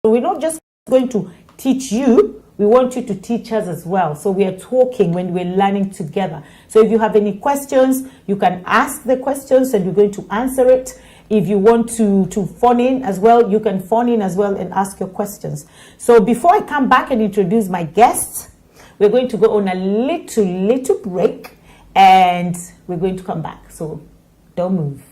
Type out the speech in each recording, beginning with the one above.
So we're not just going to teach you, we want you to teach us as well. So we are talking when we're learning together. So if you have any questions, you can ask the questions and we're going to answer it. If you want to phone in as well, you can phone in as well and ask your questions. So before I come back and introduce my guests, we're going to go on a little break and we're going to come back. So don't move.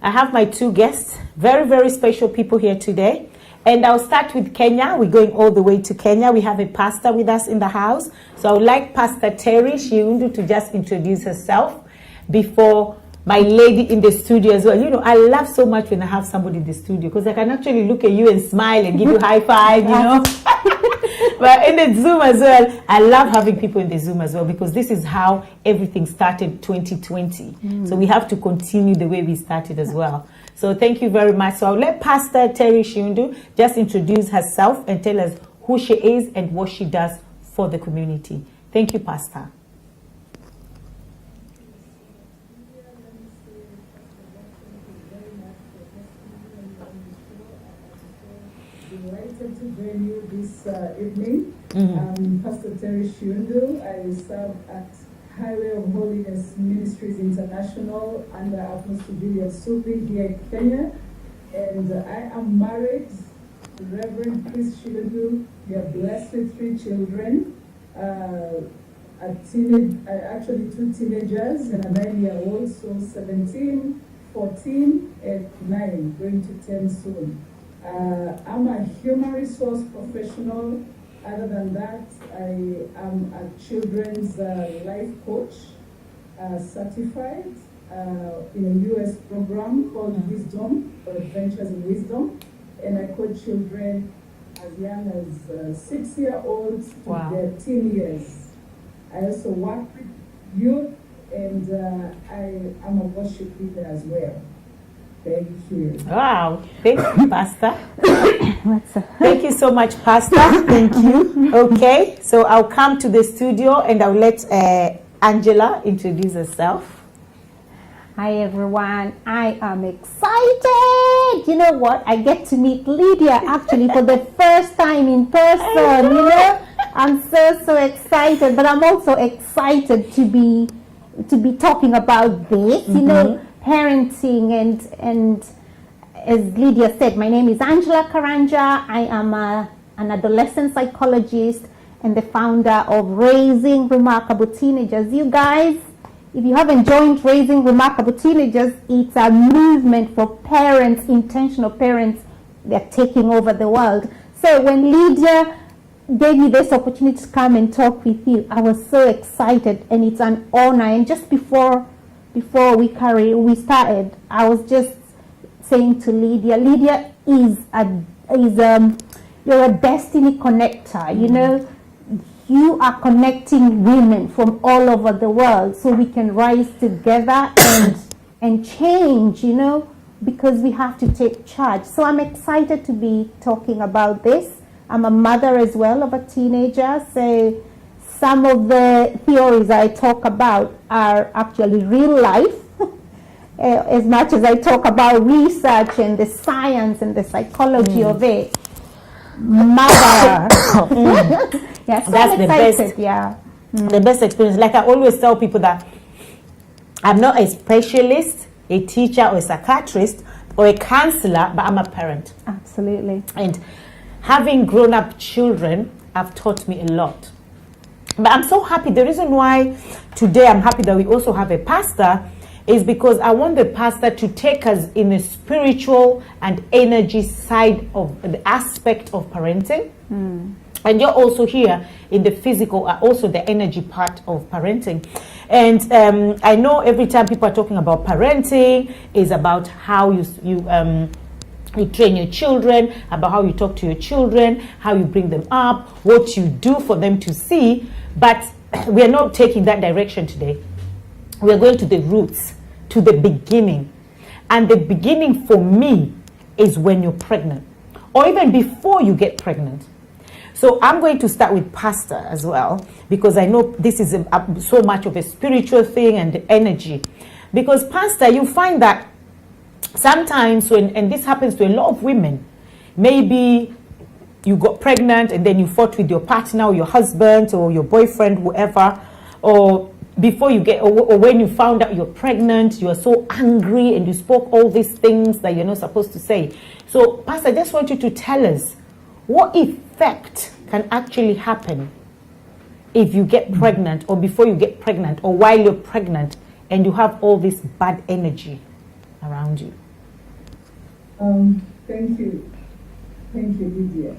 I have my two guests, very special people here today. And I'll start with Kenya. We're going all the way to Kenya. We have a pastor with us in the house. So I would like Pastor Terry Shiundu to just introduce herself before my lady in the studio as well. You know, I love so much when I have somebody in the studio because I can actually look at you and smile and give you high five, you know. But in the Zoom as well, I love having people in the Zoom as well because this is how everything started 2020. So we have to continue the way we started as well. So thank you very much. So I'll let Pastor Terry Shiundu just introduce herself and tell us who she is and what she does for the community. Thank you, Pastor. Delighted to join you this evening. I'm Pastor Terry Shiundu. I serve at Highway of Holiness Ministries International under Apostle Juliet Supi here in Kenya. And I am married to Reverend Chris Shiundu. We are blessed with 3 children. Actually 2 teenagers and a 9-year-old, so 17, 14, and 9, going to 10 soon. I'm a human resource professional. Other than that, I am a children's life coach, certified in a U.S. program called Wisdom, or Adventures in Wisdom. And I coach children as young as 6-year-olds to their teen years. I also work with youth, and I am a worship leader as well. Thank you. Wow. Thank you, Pastor. Thank you so much, Pastor. Thank you. Okay, so I'll come to the studio and I'll let Angela introduce herself. Hi, everyone. I am excited. You know what? I get to meet Lydia actually for the first time in person. You know, I'm so excited. But I'm also excited to be talking about this. You know, parenting and as Lydia said, my name is Angela Karanja. I am an adolescent psychologist and the founder of Raising Remarkable Teenagers. You guys, if you haven't joined Raising Remarkable Teenagers, it's a movement for parents, intentional parents. They're taking over the world. So when Lydia gave me this opportunity to come and talk with you, I was so excited, and it's an honor. And just before we started, I was just saying to Lydia you're a destiny connector. You know, you are connecting women from all over the world so we can rise together and change, you know, because we have to take charge. So I'm excited to be talking about this. I'm a mother as well of a teenager, so some of the theories I talk about are actually real life. As much as I talk about research and the science and the psychology of it. Mother. Yeah, so that's the best. Yeah. The best experience. Like I always tell people that I'm not a specialist, a teacher or a psychiatrist or a counselor, but I'm a parent. Absolutely. And having grown up children have taught me a lot. But I'm so happy. The reason why today I'm happy that we also have a pastor is because I want the pastor to take us in the spiritual and energy side of the aspect of parenting. And you're also here in the physical, also the energy part of parenting. And I know every time people are talking about parenting is about how you train your children, about how you talk to your children, how you bring them up, what you do for them to see. But we are not taking that direction today. We are going to the roots, to the beginning. And the beginning for me is when you're pregnant, or even before you get pregnant. So I'm going to start with pastor as well, because I know this is so much of a spiritual thing and the energy. Because pastor, you find that sometimes and this happens to a lot of women, maybe you got pregnant and then you fought with your partner or your husband or your boyfriend, whoever, or before you get, or when you found out you're pregnant, you are so angry and you spoke all these things that you're not supposed to say. So pastor, I just want you to tell us what effect can actually happen if you get pregnant, or before you get pregnant, or while you're pregnant and you have all this bad energy around you. Thank you, Lydia.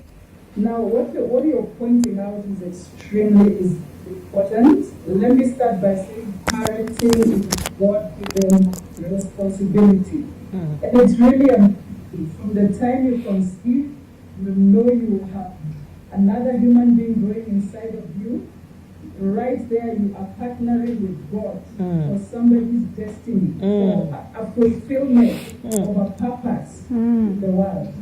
Now, what you're pointing out is extremely important. Let me start by saying parenting is a God-given responsibility, and it's really from the time you conceive, you know you have another human being growing inside of you. Right there, you are partnering with God for somebody's destiny, for a fulfillment of a purpose in the world.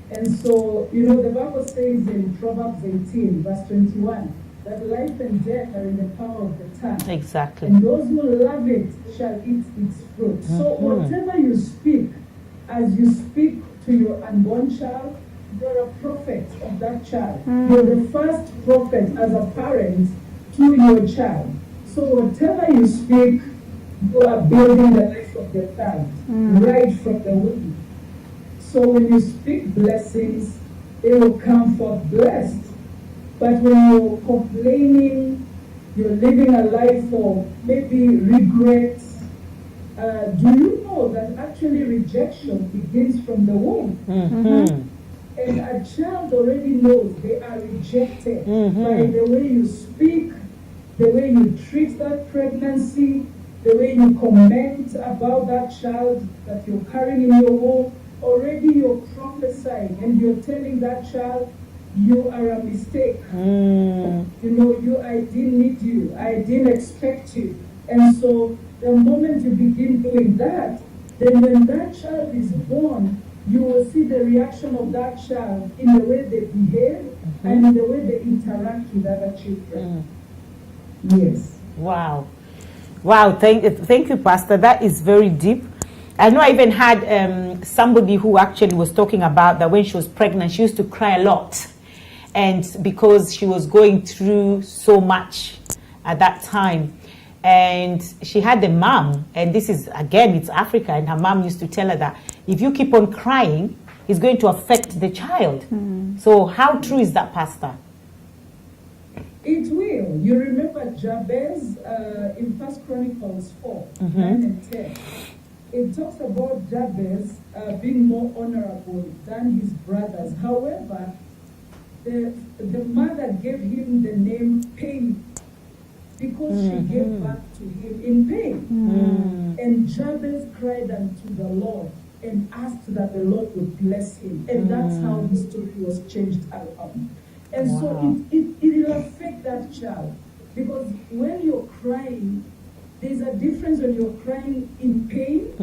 And so, you know, the Bible says in Proverbs 18, verse 21, that life and death are in the power of the tongue. Exactly. And those who love it shall eat its fruit. So whatever you speak, as you speak to your unborn child, you're a prophet of that child. You're the first prophet as a parent to your child. So whatever you speak, you are building the life of your child right from the womb. So when you speak blessings, they will come forth blessed. But when you're complaining, you're living a life of maybe regret, do you know that actually rejection begins from the womb? And a child already knows they are rejected by the way you speak, the way you treat that pregnancy, the way you comment about that child that you're carrying in your womb. Already you're prophesying and you're telling that child, you are a mistake. You know, I didn't need you. I didn't expect you. And so the moment you begin doing that, then when that child is born, you will see the reaction of that child in the way they behave and in the way they interact with other children. Yes. Wow. Thank you, Pastor. That is very deep. I know I even had somebody who actually was talking about that when she was pregnant, she used to cry a lot. And because she was going through so much at that time. And she had a mom, and this is, again, it's Africa, and her mom used to tell her that if you keep on crying, it's going to affect the child. So how true is that, Pastor? It will. You remember Jabez in 1 Chronicles 4, 9 and 10. It talks about Jabez being more honorable than his brothers. However, the mother gave him the name Pain because she gave birth to him in pain. And Jabez cried unto the Lord and asked that the Lord would bless him. And that's how his story was changed around. And so it will affect that child. Because when you're crying, there's a difference when you're crying in pain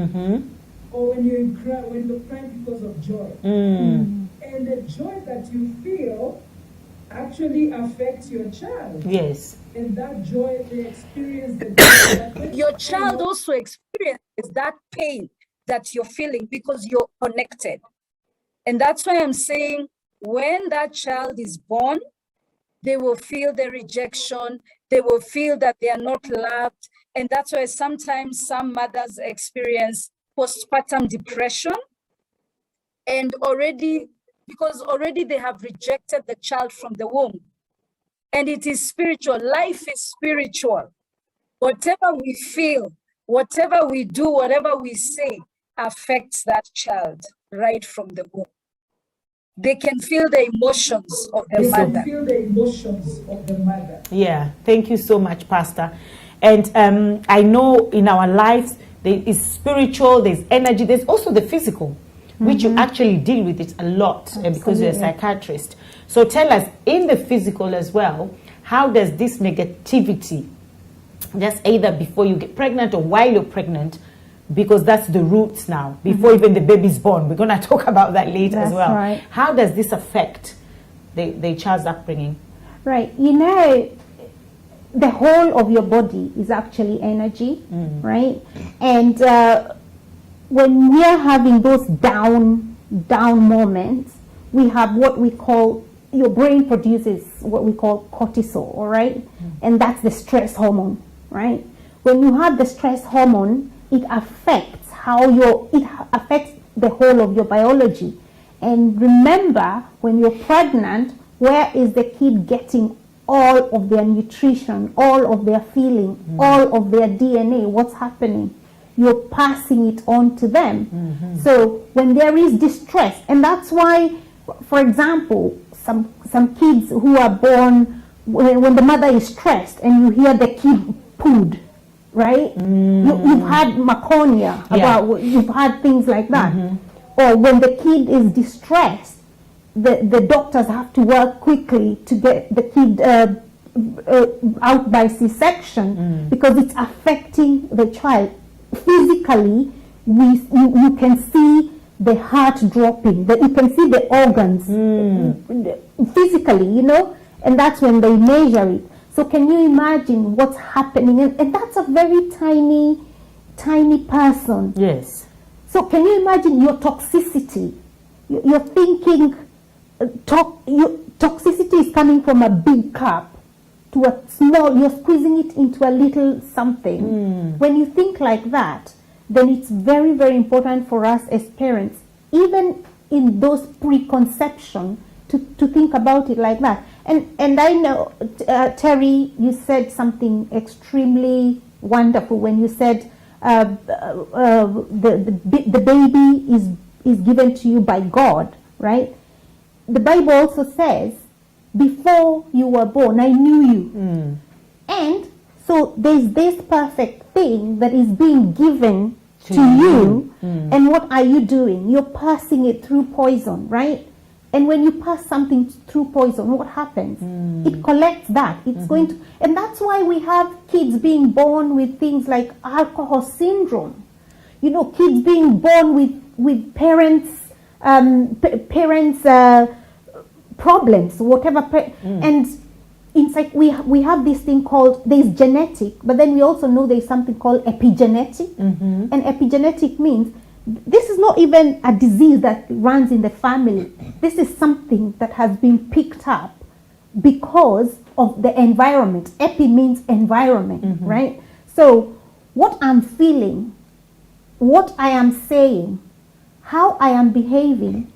or when you're crying because of joy. And the joy that you feel actually affects your child. Yes. And that joy, they experience the joy. Your child also experiences that pain that you're feeling because you're connected. And that's why I'm saying when that child is born, they will feel the rejection. They will feel that they are not loved. And that's why sometimes some mothers experience postpartum depression. And already because already they have rejected the child from the womb. And it is spiritual. Life is spiritual. Whatever we feel, whatever we do, whatever we say affects that child right from the womb. They can feel the emotions of the mother. Feel the emotions of the mother. Yeah, thank you so much, Pastor. And I know in our lives, there is spiritual, there's energy, there's also the physical, which you actually deal with it a lot because you're a psychiatrist. So tell us, in the physical as well, how does this negativity, just either before you get pregnant or while you're pregnant, because that's the roots now, before even the baby's born. We're going to talk about that later as well. Right. How does this affect the child's upbringing? Right. You know, the whole of your body is actually energy, right? And when we are having those down moments, we have what we call, your brain produces what we call cortisol, all right? And that's the stress hormone, right? When you have the stress hormone, it affects it affects the whole of your biology. And remember, when you're pregnant, where is the kid getting all of their nutrition, all of their feeling, all of their DNA? What's happening? You're passing it on to them. So when there is distress, and that's why, for example, some kids who are born when the mother is stressed and you hear the kid pooed, right? You've had maconia, you've had things like that. Or when the kid is distressed, the doctors have to work quickly to get the kid out by C-section because it's affecting the child. Physically, you can see the heart dropping, you can see the organs physically, you know, and that's when they measure it. So can you imagine what's happening? And that's a very tiny person. Yes. So can you imagine your toxicity? You're thinking, toxicity is coming from a big cup to a small, you're squeezing it into a little something. When you think like that, then it's very, very important for us as parents, even in those preconception, to think about it like that. And I know, Terry, you said something extremely wonderful when you said the baby is given to you by God, right? The Bible also says, before you were born, I knew you. And so there's this perfect thing that is being given to you. And what are you doing? You're passing it through poison, right? And when you pass something through poison, what happens? It collects that. It's going to, and that's why we have kids being born with things like alcohol syndrome. You know, kids being born with parents problems, whatever. And it's like we have this thing called, there's genetic, but then we also know there's something called epigenetic. And epigenetic means this is not even a disease that runs in the family. This is something that has been picked up because of the environment. Epi means environment, right? So what I'm feeling, what I am saying, how I am behaving,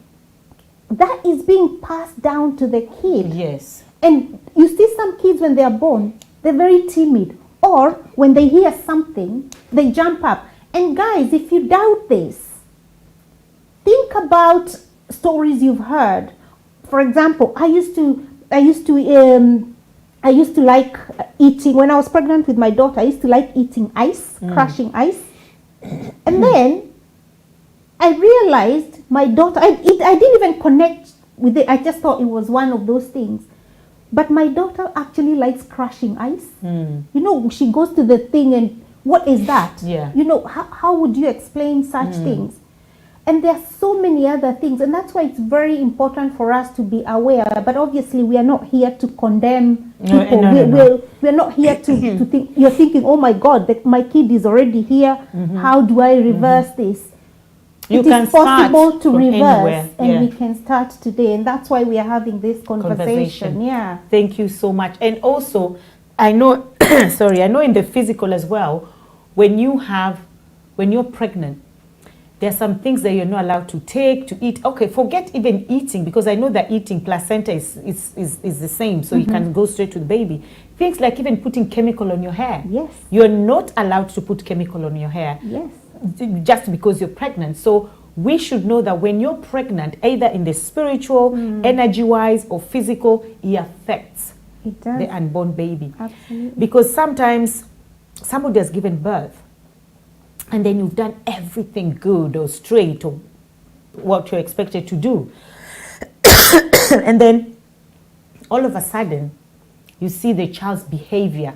that is being passed down to the kid. Yes. And you see some kids when they are born, they're very timid. Or when they hear something, they jump up. And guys, if you doubt this, think about stories you've heard. For example, I used to like eating, when I was pregnant with my daughter, I used to like eating ice, crushing ice. And then I realized my daughter, I didn't even connect with it. I just thought it was one of those things. But my daughter actually likes crushing ice. You know, she goes to the thing and, what is that? Yeah. You know, how would you explain such things? And there are so many other things. And that's why it's very important for us to be aware. But obviously, we are not here to condemn people. We're not here to think, you're thinking, oh my God, my kid is already here. How do I reverse this? It is possible to reverse, and we can start today. And that's why we are having this conversation. Yeah. Thank you so much. And also, I know, sorry, I know in the physical as well, when you're pregnant, There are some things that you're not allowed to take, to eat. Okay, forget even eating, because I know that eating placenta is the same, so you can go straight to the baby. Things like even putting chemical on your hair. Yes. You're not allowed to put chemical on your hair. Yes. Just because you're pregnant. So we should know that when you're pregnant, either in the spiritual, energy-wise, or physical, it affects It does. the unborn baby. Absolutely. Because sometimes somebody has given birth, and then you've done everything good or straight or what you're expected to do. And then all of a sudden, you see the child's behavior.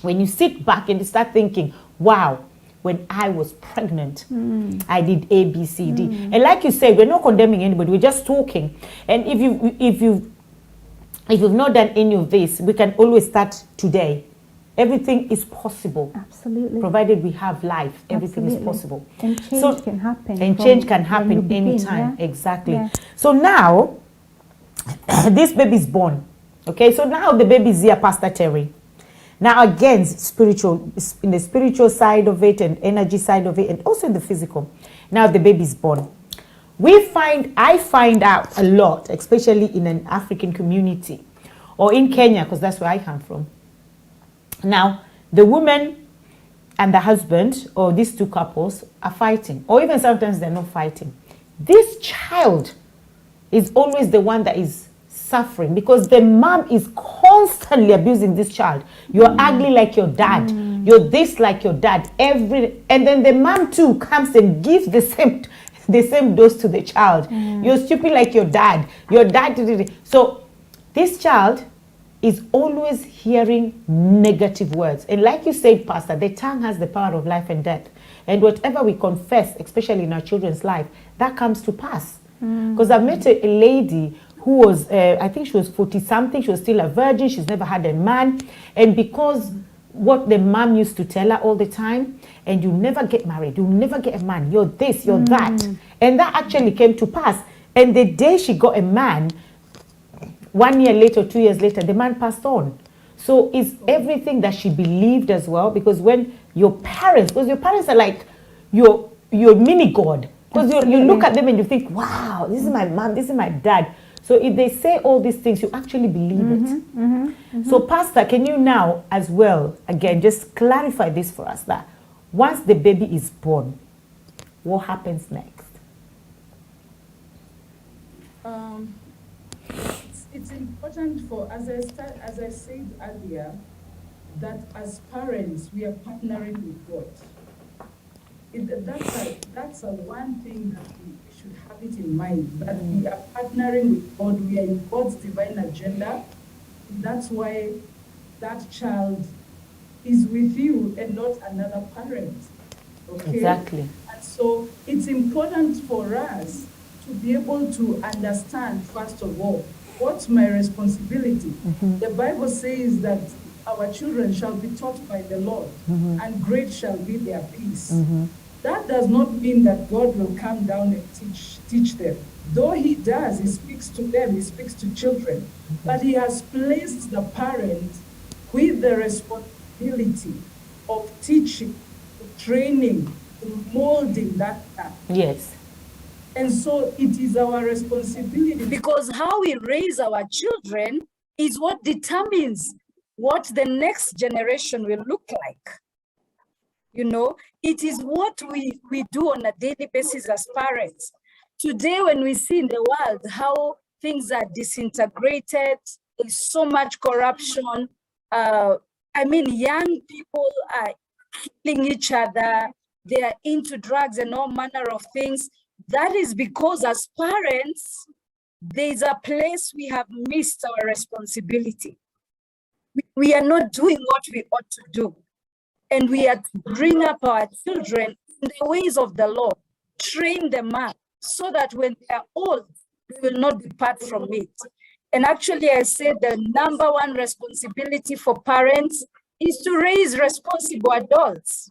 When you sit back and you start thinking, wow, when I was pregnant, I did A, B, C, D. And like you said, we're not condemning anybody, we're just talking. And if you've not done any of this, we can always start today. Everything is possible. Absolutely. Provided we have life, everything is Absolutely. possible. And change can happen. And from change can when you happen begin, anytime. yeah? Exactly. Yeah. So now, this baby is born. Okay, so now the baby is here, Pastor Terry. Now again, spiritual, in the spiritual side of it and energy side of it, and also in the physical. Now the baby is born. I find out a lot, especially in an African community, or in Kenya, because that's where I come from. Now, the woman and the husband, or these two couples, are fighting, or even sometimes they're not fighting. This child is always the one that is suffering, because the mom is constantly abusing this child. You're ugly like your dad. You're this like your dad. And then the mom too comes and gives the same dose to the child. You're stupid like your dad. Your dad. So this child is always hearing negative words. And like you said, Pastor, the tongue has the power of life and death. And whatever we confess, especially in our children's life, that comes to pass. Because I've met a lady who was, I think she was 40-something, she was still a virgin, she's never had a man. And because what the mom used to tell her all the time, and you never get married, you never get a man, you're this, you're that. And that actually came to pass. And the day she got a man, 1 year later, 2 years later, the man passed on. So it's everything that she believed as well, because when your parents are like your mini God, because you look at them and you think, wow, this is my mom, this is my dad. So if they say all these things, you actually believe it. So Pastor, can you now as well, again, just clarify this for us, that once the baby is born, what happens next? It's important for, as I said earlier, that as parents, we are partnering with God. That's a one thing that we should have it in mind, that we are partnering with God, we are in God's divine agenda. That's why that child is with you and not another parent. Okay? Exactly. And so it's important for us to be able to understand, first of all, what's my responsibility? The Bible says that our children shall be taught by the Lord, and great shall be their peace. That does not mean that God will come down and teach them. Though he does, he speaks to them, he speaks to children. But he has placed the parent with the responsibility of teaching, training, molding that child. Yes. And so it is our responsibility. Because how we raise our children is what determines what the next generation will look like. You know, it is what we do on a daily basis as parents. Today, when we see in the world how things are disintegrated, there's so much corruption. Young people are killing each other. They are into drugs and all manner of things. That is because as parents, there's a place we have missed our responsibility. We are not doing what we ought to do. And we are to bring up our children in the ways of the Lord, train them up so that when they are old, they will not depart from it. And actually, I said the number one responsibility for parents is to raise responsible adults.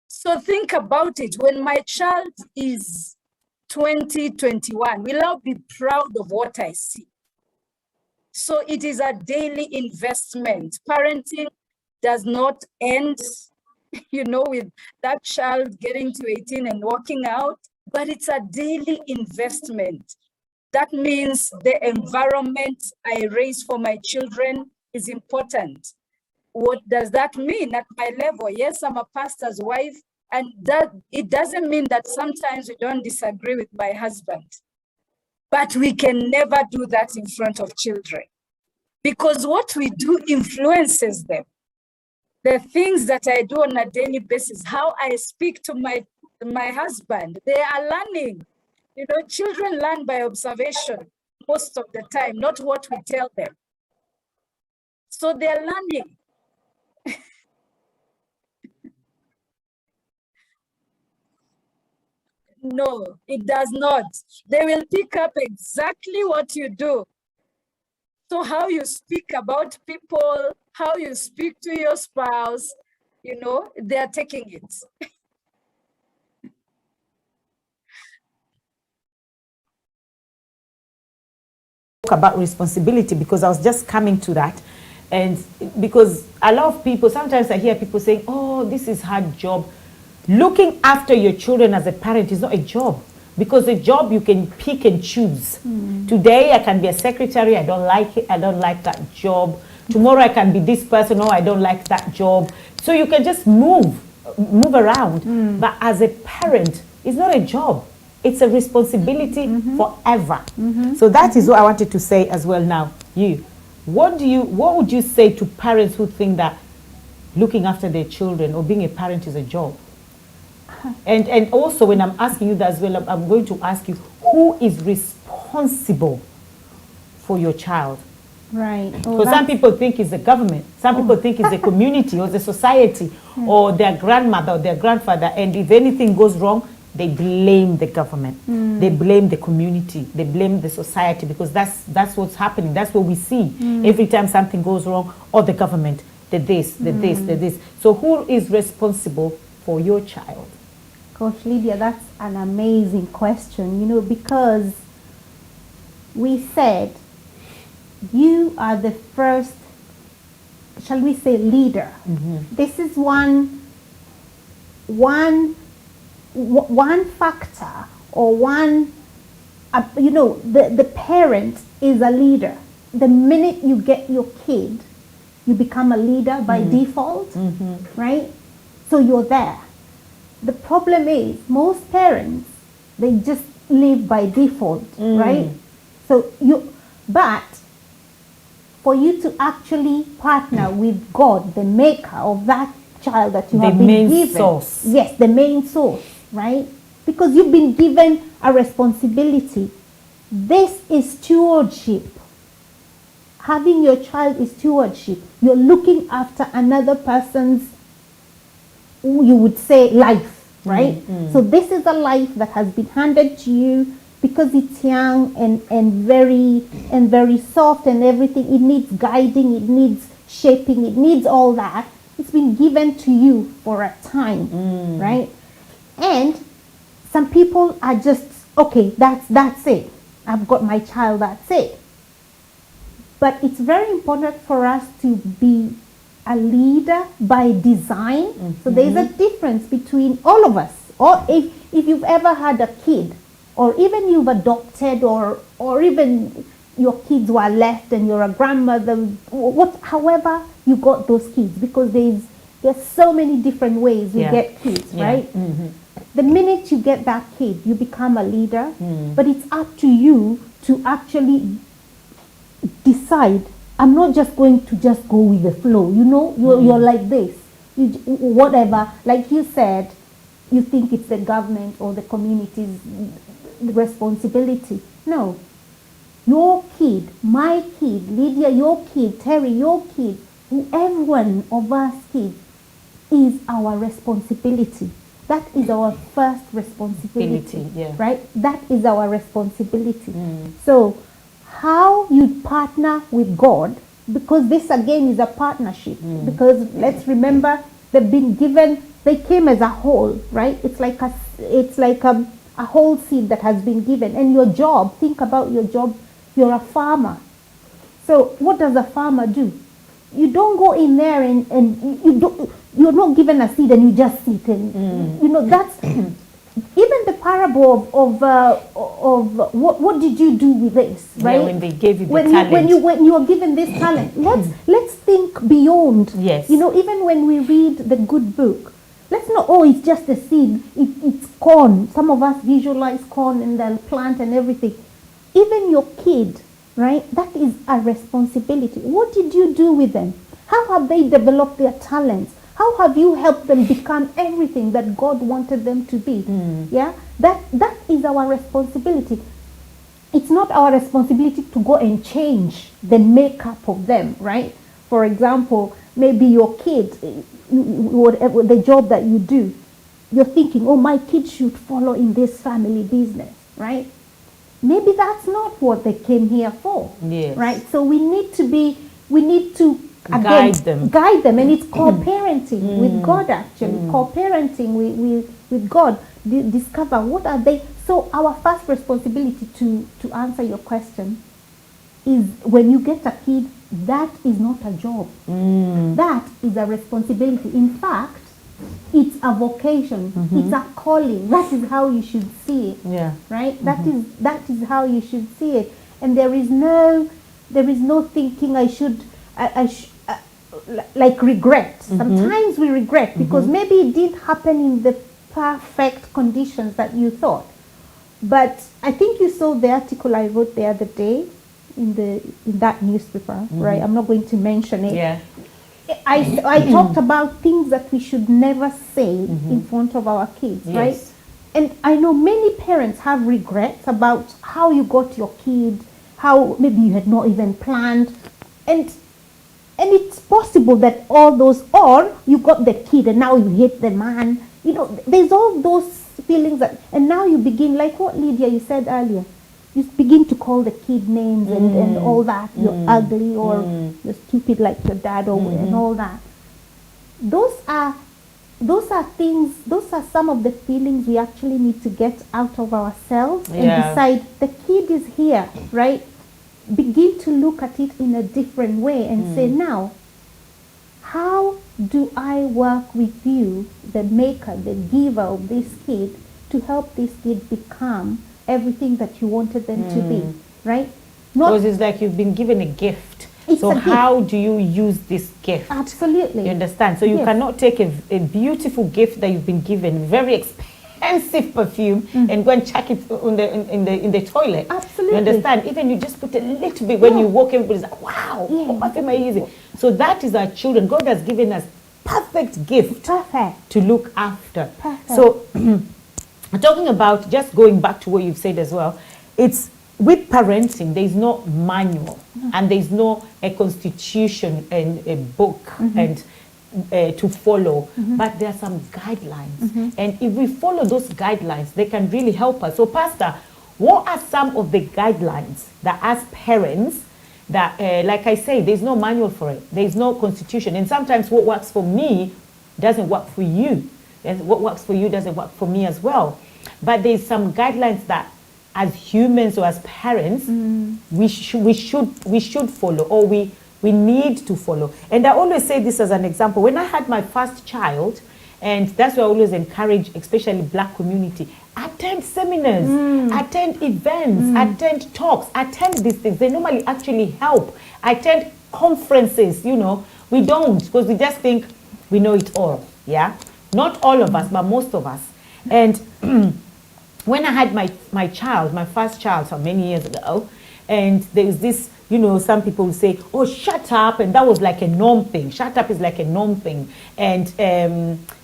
So think about it. When my child is 20, 21, will I be proud of what I see? So it is a daily investment. Parenting does not end you know, with that child getting to 18 and walking out, but it's a daily investment. That means the environment I raise for my children is important. What does that mean at my level? Yes, I'm a pastor's wife, and that it doesn't mean that sometimes we don't disagree with my husband. But we can never do that in front of children, because what we do influences them. The things that I do on a daily basis, how I speak to my husband, they are learning. You know, children learn by observation most of the time, not what we tell them. So they're learning. No, it does not. They will pick up exactly what you do. So how you speak about people, how you speak to your spouse, you know, they are taking it. About responsibility, because I was just coming to that, and because a lot of people, sometimes I hear people saying, oh, this is hard job. Looking after your children as a parent is not a job, because a job you can pick and choose. Today I can be a secretary, I don't like it, I don't like that job. Tomorrow I can be this person, no, I don't like that job. So you can just move around. But as a parent, it's not a job. It's a responsibility forever. So that is what I wanted to say as well. Now, what would you say to parents who think that looking after their children or being a parent is a job? And also, when I'm asking you that as well, I'm going to ask you, who is responsible for your child? Right. Because some people think it's the government, some people think it's the community or the society or their grandmother or their grandfather, and if anything goes wrong, they blame the government, they blame the community, they blame the society, because that's what's happening. That's what we see every time something goes wrong, or the government, the this. So who is responsible for your child? Coach Lydia, that's an amazing question, you know, because we said you are the first, shall we say, leader. This is one factor, or one, you know, the parent is a leader. The minute you get your kid, you become a leader by default, right? So you're there. The problem is most parents, they just live by default, right? So but for you to actually partner with God, the maker of that child that you have been given, source. Yes, the main source, right? Because you've been given a responsibility. This is stewardship. Having your child is stewardship. You're looking after another person's, you would say, life, right? So this is a life that has been handed to you because it's young and very soft and everything. It needs guiding, it needs shaping, it needs all that. It's been given to you for a time, right? And some people are just, okay, that's it. I've got my child, that's it. But it's very important for us to be a leader by design. So there's a difference between all of us. Or if you've ever had a kid, or even you've adopted, or even your kids were left and you're a grandmother, however you got those kids, because there's so many different ways you get kids, right? The minute you get that kid, you become a leader, but it's up to you to actually decide, I'm not just going to just go with the flow, you know, you're like this, whatever, like you said, you think it's the government or the community's responsibility. No, your kid, my kid, Lydia, your kid, Terry, your kid, every one of us kids is our responsibility. That is our first responsibility, right? That is our responsibility. So how you partner with God, because this again is a partnership, because let's remember they've been given, they came as a whole, right? It's like a whole seed that has been given. And your job, think about your job, you're a farmer. So what does a farmer do? you don't go in there and you're not given a seed and you just sit and, you know, that's, even the parable of what did you do with this, right? Yeah, when they gave you the when talent. when you are given this talent, let's think beyond. Yes. You know, even when we read the good book, let's not, oh, it's just a seed, it's corn. Some of us visualize corn and they'll plant and everything. Even your kid, right? That is a responsibility. What did you do with them? How have they developed their talents? How have you helped them become everything that God wanted them to be? Yeah, that is our responsibility. It's not our responsibility to go and change the makeup of them, right? For example, maybe your kid, whatever the job that you do, you're thinking, oh, my kid should follow in this family business, right? Maybe that's not what they came here for, Yes. right? So we need to Guide them. and it's co-parenting with God, actually. Co-parenting with God. Discover what are they. So our first responsibility to answer your question is, when you get a kid, that is not a job. That is a responsibility. In fact, it's a vocation. It's a calling. That is how you should see it. Yeah. Right? That is how you should see it. And there is no thinking like regret. Sometimes we regret because maybe it didn't happen in the perfect conditions that you thought. But I think you saw the article I wrote the other day in that newspaper, right? I'm not going to mention it. Yeah. I talked about things that we should never say in front of our kids, Yes. right? And I know many parents have regrets about how you got your kid, how maybe you had not even planned, and it's possible that all those, or you got the kid and now you hate the man. You know, there's all those feelings and now you begin, like what Lydia you said earlier, you begin to call the kid names and all that. You're ugly, or you're stupid like your dad, or and all that. Those are things. Those are some of the feelings we actually need to get out of ourselves and decide the kid is here, right? Begin to look at it in a different way and say, now, how do I work with you, the maker, the giver of this kid, to help this kid become everything that you wanted them to be, right? Because it's like you've been given a gift. It's So a gift. how do you use this gift? Absolutely. You understand? So you Yes. cannot take a beautiful gift that you've been given, very expensive perfume, and go and chuck it in the toilet. Absolutely. You understand? Even you just put a little bit when Yeah. you walk, everybody's like, wow, Yeah. perfume are easy. So that is our children. God has given us perfect gift Perfect. to look after. Perfect. So talking about, just going back to what you've said as well, it's with parenting, there's no manual and there's no a constitution and a book and to follow, but there are some guidelines. And if we follow those guidelines, they can really help us. So Pastor, what are some of the guidelines that as parents, that like I say, there's no manual for it, there's no constitution, and sometimes what works for me doesn't work for you, and what works for you doesn't work for me as well. But there's some guidelines that as humans or as parents we should follow, or we need to follow. And I always say this as an example. When I had my first child, and that's why I always encourage, especially Black community, attend seminars, attend events, attend talks, attend these things. They normally actually help. Attend conferences, you know. We don't, because we just think we know it all, yeah? Not all of us, but most of us. And when I had my child, my first child, so many years ago, and there's this, you know, some people will say, oh, shut up, and that was like a norm thing. Shut up is like a norm thing. And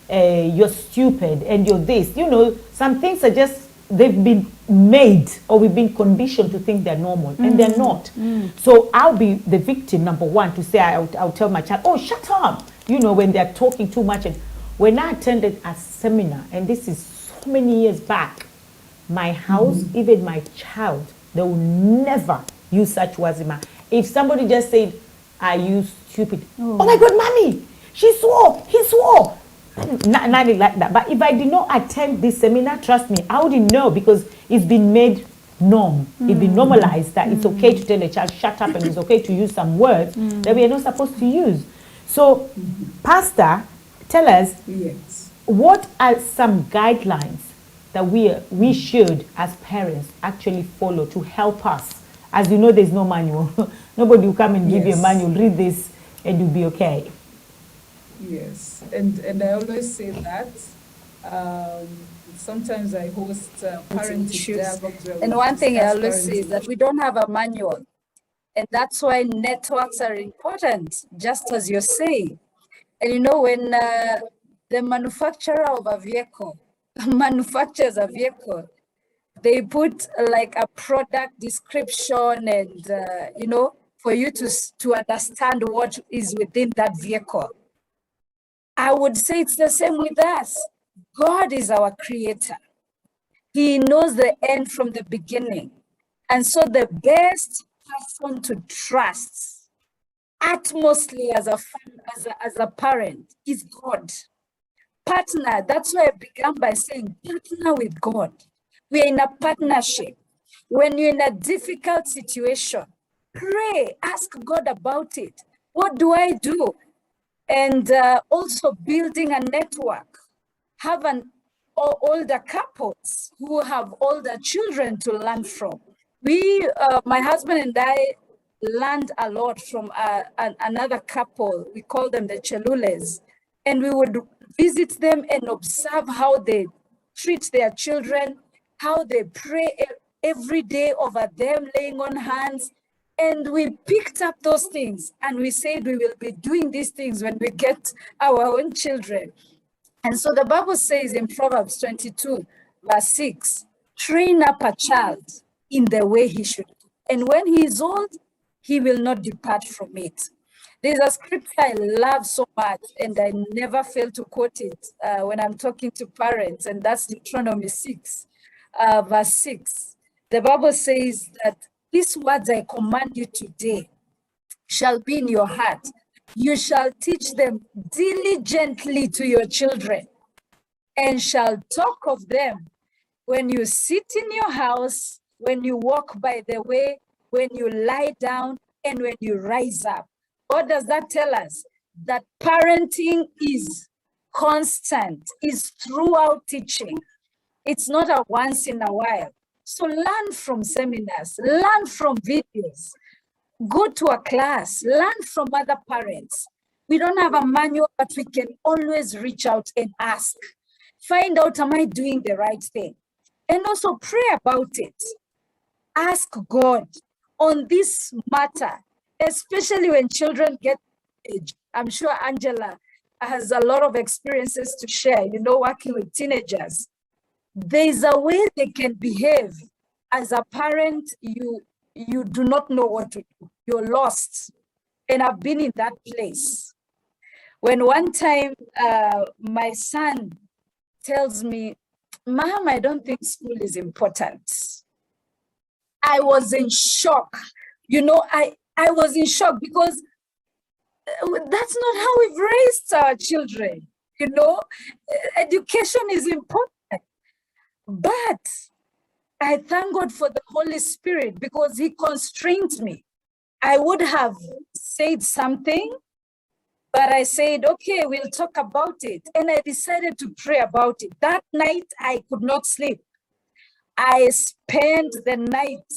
you're stupid, and you're this. You know, some things are just, they've been made, or we've been conditioned to think they're normal, and they're not. So I'll be the victim, number one, to say, I'll tell my child, oh, shut up, you know, when they're talking too much. And when I attended a seminar, and this is so many years back, my house, even my child, they will never use such words in my. If somebody just said, "Are you stupid?" Oh my God, mommy, she swore, he swore. Nothing like that. But if I did not attend this seminar, trust me, I wouldn't know, because it's been made norm. It be normalized that it's okay to tell a child shut up and it's okay to use some words that we are not supposed to use. So, Pastor, tell us, Yes. what are some guidelines that we should, as parents, actually follow to help us? As you know, there's no manual. Nobody will come and give you a Yes. manual. Read this, and you'll be okay. Yes, and I always say that. Sometimes I host parent Issues. dialogues where And we one thing I discuss always say is parenting. that we don't have a manual. And that's why networks are important, just as you're saying. And you know, when the manufacturer of a vehicle manufactures a vehicle, they put like a product description and, you know, for you to understand what is within that vehicle. I would say it's the same with us. God is our creator. He knows the end from the beginning. And so the best person to trust utmostly as a parent is God. Partner, that's why I began by saying partner with God. We are in a partnership. When you're in a difficult situation, pray, ask God about it. What do I do? And also building a network. Have an older couples who have older children to learn from. We, my husband and I, learned a lot from another couple. We call them the Chelules, and we would visit them and observe how they treat their children, how they pray every day over them, laying on hands. And we picked up those things and we said we will be doing these things when we get our own children. And so the Bible says in Proverbs 22, verse 6, train up a child in the way he should. And when he is old, he will not depart from it. There's a scripture I love so much, and I never fail to quote it when I'm talking to parents, and that's Deuteronomy 6, verse 6. The Bible says that these words I command you today shall be in your heart. You shall teach them diligently to your children, and shall talk of them when you sit in your house, when you walk by the way, when you lie down, and when you rise up. What does that tell us? That parenting is constant, is throughout teaching. It's not a once in a while. So learn from seminars, learn from videos, go to a class, learn from other parents. We don't have a manual, but we can always reach out and ask. Find out, am I doing the right thing? And also pray about it. Ask God on this matter, especially when children get age. I'm sure Angela has a lot of experiences to share, you know, working with teenagers. There's a way they can behave. As a parent, you do not know what to do. You're lost. And I've been in that place. When one time my son tells me, Mom, I don't think school is important. I was in shock. You know, I was in shock because that's not how we've raised our children. You know, education is important. But I thank God for the Holy Spirit because He constrained me. I would have said something, but I said, okay, we'll talk about it. And I decided to pray about it. That night, I could not sleep. I spent the night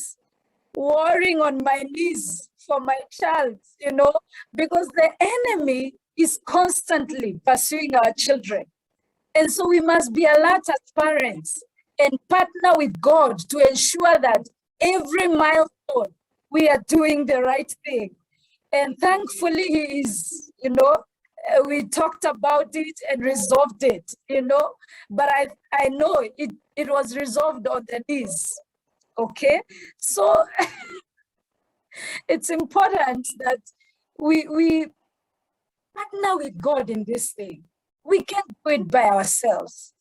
warring on my knees for my child, you know, because the enemy is constantly pursuing our children. And so we must be alert as parents and partner with God to ensure that every milestone we are doing the right thing. And thankfully, he is, you know, we talked about it and resolved it, you know, but I know it was resolved on the knees. Okay, so it's important that we partner with God in this thing. We can't do it by ourselves.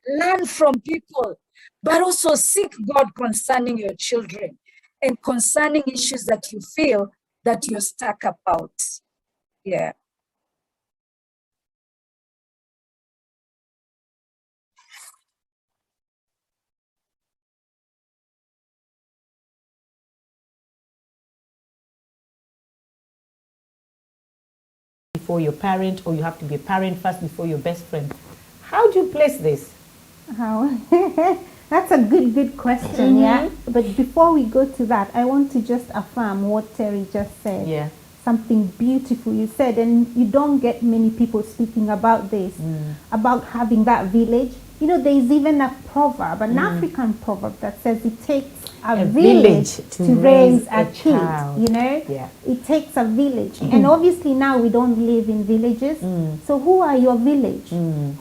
Learn from people, but also seek God concerning your children and concerning issues that you feel that you're stuck about. Yeah. before your parent, or you have to be a parent first before your best friend? How do you place this? How? That's a good question, yeah. But before we go to that, I want to just affirm what Terry just said. Yeah. Something beautiful you said, and you don't get many people speaking about this, about having that village. You know, there's even a proverb, an African proverb that says it takes a village to raise a kid. child. You know, Yeah. it takes a village, and obviously now we don't live in villages. So who are your village?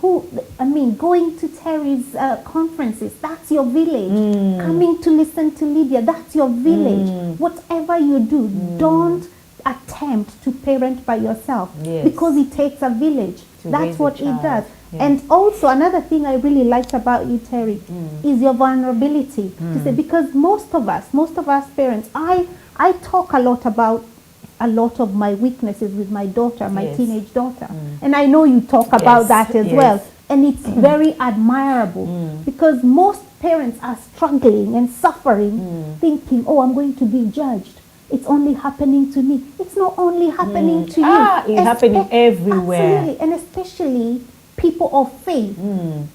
Who? I mean, going to Terry's conferences, that's your village. Coming to listen to Lydia, that's your village. Whatever you do, don't attempt to parent by yourself, Yes. because it takes a village. To raise That's a what it child. does. Yeah. And also another thing I really liked about you, Terry, is your vulnerability. To say, because most of us parents, I talk a lot about a lot of my weaknesses with my daughter, my Yes. teenage daughter, and I know you talk about Yes, that as yes. well, and it's very admirable, because most parents are struggling and suffering, thinking, oh, I'm going to be judged. It's only happening to me. It's not only happening to you. It's happening everywhere. Absolutely, and especially people of faith,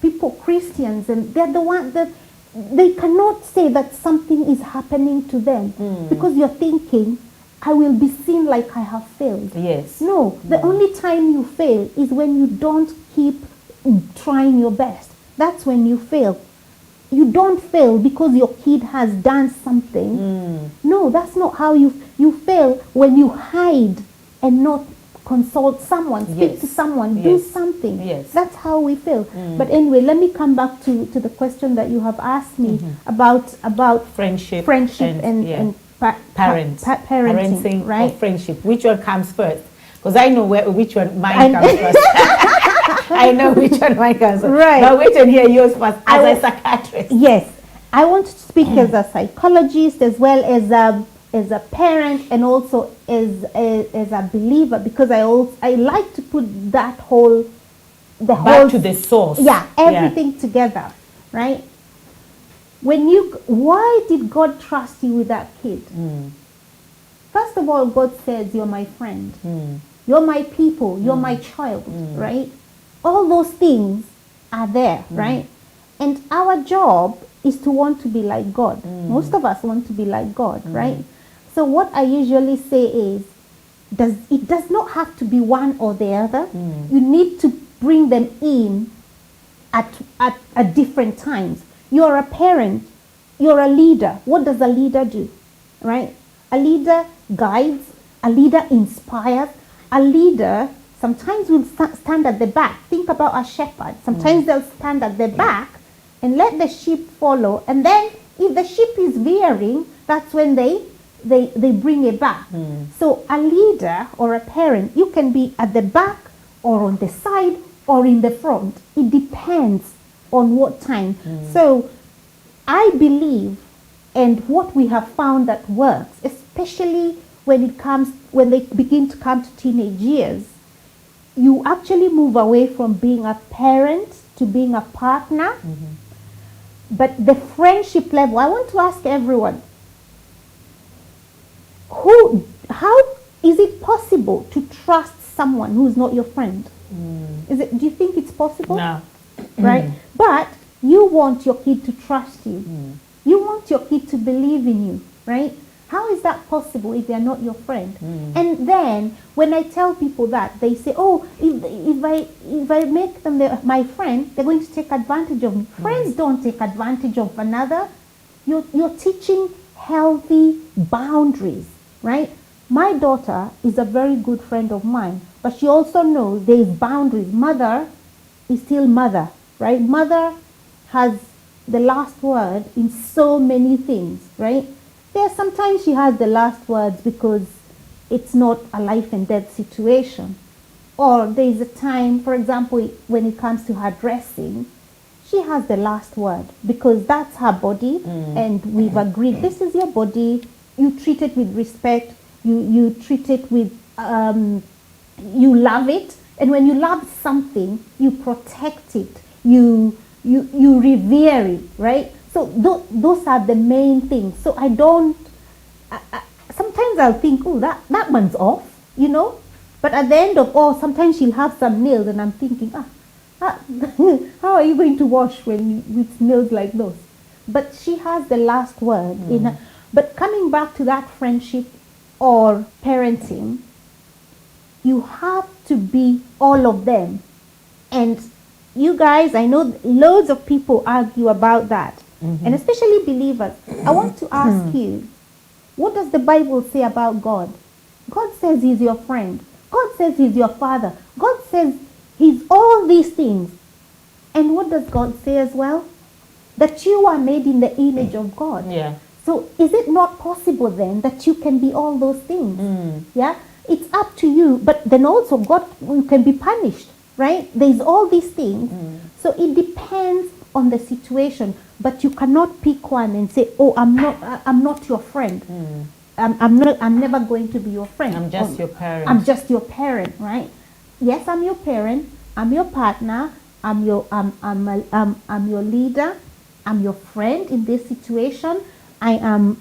people, Christians, and they're the ones that they cannot say that something is happening to them, because you're thinking, I will be seen like I have failed. Yes. No, the only time you fail is when you don't keep trying your best. That's when you fail. You don't fail because your kid has done something. No, that's not how you fail, when you hide and not consult someone, speak Yes. to someone, do Yes. something. Yes. That's how we fail. But anyway, let me come back to the question that you have asked me about Friendship. and yeah. and parenting, Parenting or right? friendship. Which one comes first? Because I know which one mine I- comes first. I know which one mine comes first. Right. Now wait and hear yours first I as will- a psychiatrist. Yes, I want to speak as a psychologist, as well as a parent, and also as a believer, because I like to put that whole Back to the source. everything together, right? Why did God trust you with that kid? First of all, God says, you're my friend. You're my people. You're my child, right? All those things are there, right? And our job is to want to be like God. Most of us want to be like God, right? So what I usually say is, it does not have to be one or the other. You need to bring them in at different times. You're a parent. You're a leader. What does a leader do, right? A leader guides. A leader inspires. A leader sometimes will stand at the back. Think about a shepherd. Sometimes they'll stand at the back and let the sheep follow. And then if the sheep is veering, that's when they bring it back. So a leader or a parent, you can be at the back or on the side or in the front. It depends on what time. So I believe, and what we have found that works, especially when they begin to come to teenage years, you actually move away from being a parent to being a partner. But the friendship level, I want to ask everyone, how is it possible to trust someone who's not your friend? Do you think it's possible? No. Right? But you want your kid to trust you. You want your kid to believe in you, right? How is that possible if they're not your friend? And then when I tell people that, they say, oh, if I make them my friend, they're going to take advantage of me. Friends don't take advantage of another. You're teaching healthy boundaries, right? My daughter is a very good friend of mine, but she also knows there's boundaries. Mother is still mother, right? Mother has the last word in so many things, right? Sometimes she has the last words because it's not a life and death situation. Or there is a time, for example, when it comes to her dressing, she has the last word because that's her body, and we've agreed, this is your body, you treat it with respect, you treat it with, you love it, and when you love something, you protect it, you revere it, right? So those are the main things. So I don't, sometimes I'll think, oh, that one's off, you know? But at the end of all, sometimes she'll have some nails, and I'm thinking, how are you going to wash with nails like those? But she has the last word in her. But coming back to that friendship or parenting, you have to be all of them. And you guys, I know loads of people argue about that, and especially believers. I want to ask you, what does the Bible say about God? God says he's your friend. God says he's your father. God says he's all these things. And what does God say as well? That you are made in the image of God. Yeah. So is it not possible then that you can be all those things? Yeah. It's up to you. But then also God, you can be punished, right? There's all these things. So it depends on the situation. But you cannot pick one and say, oh, I'm not your friend. I'm never going to be your friend. I'm just your parent. I'm just your parent, right? Yes, I'm your parent. I'm your partner. I'm your leader. I'm your friend in this situation. I am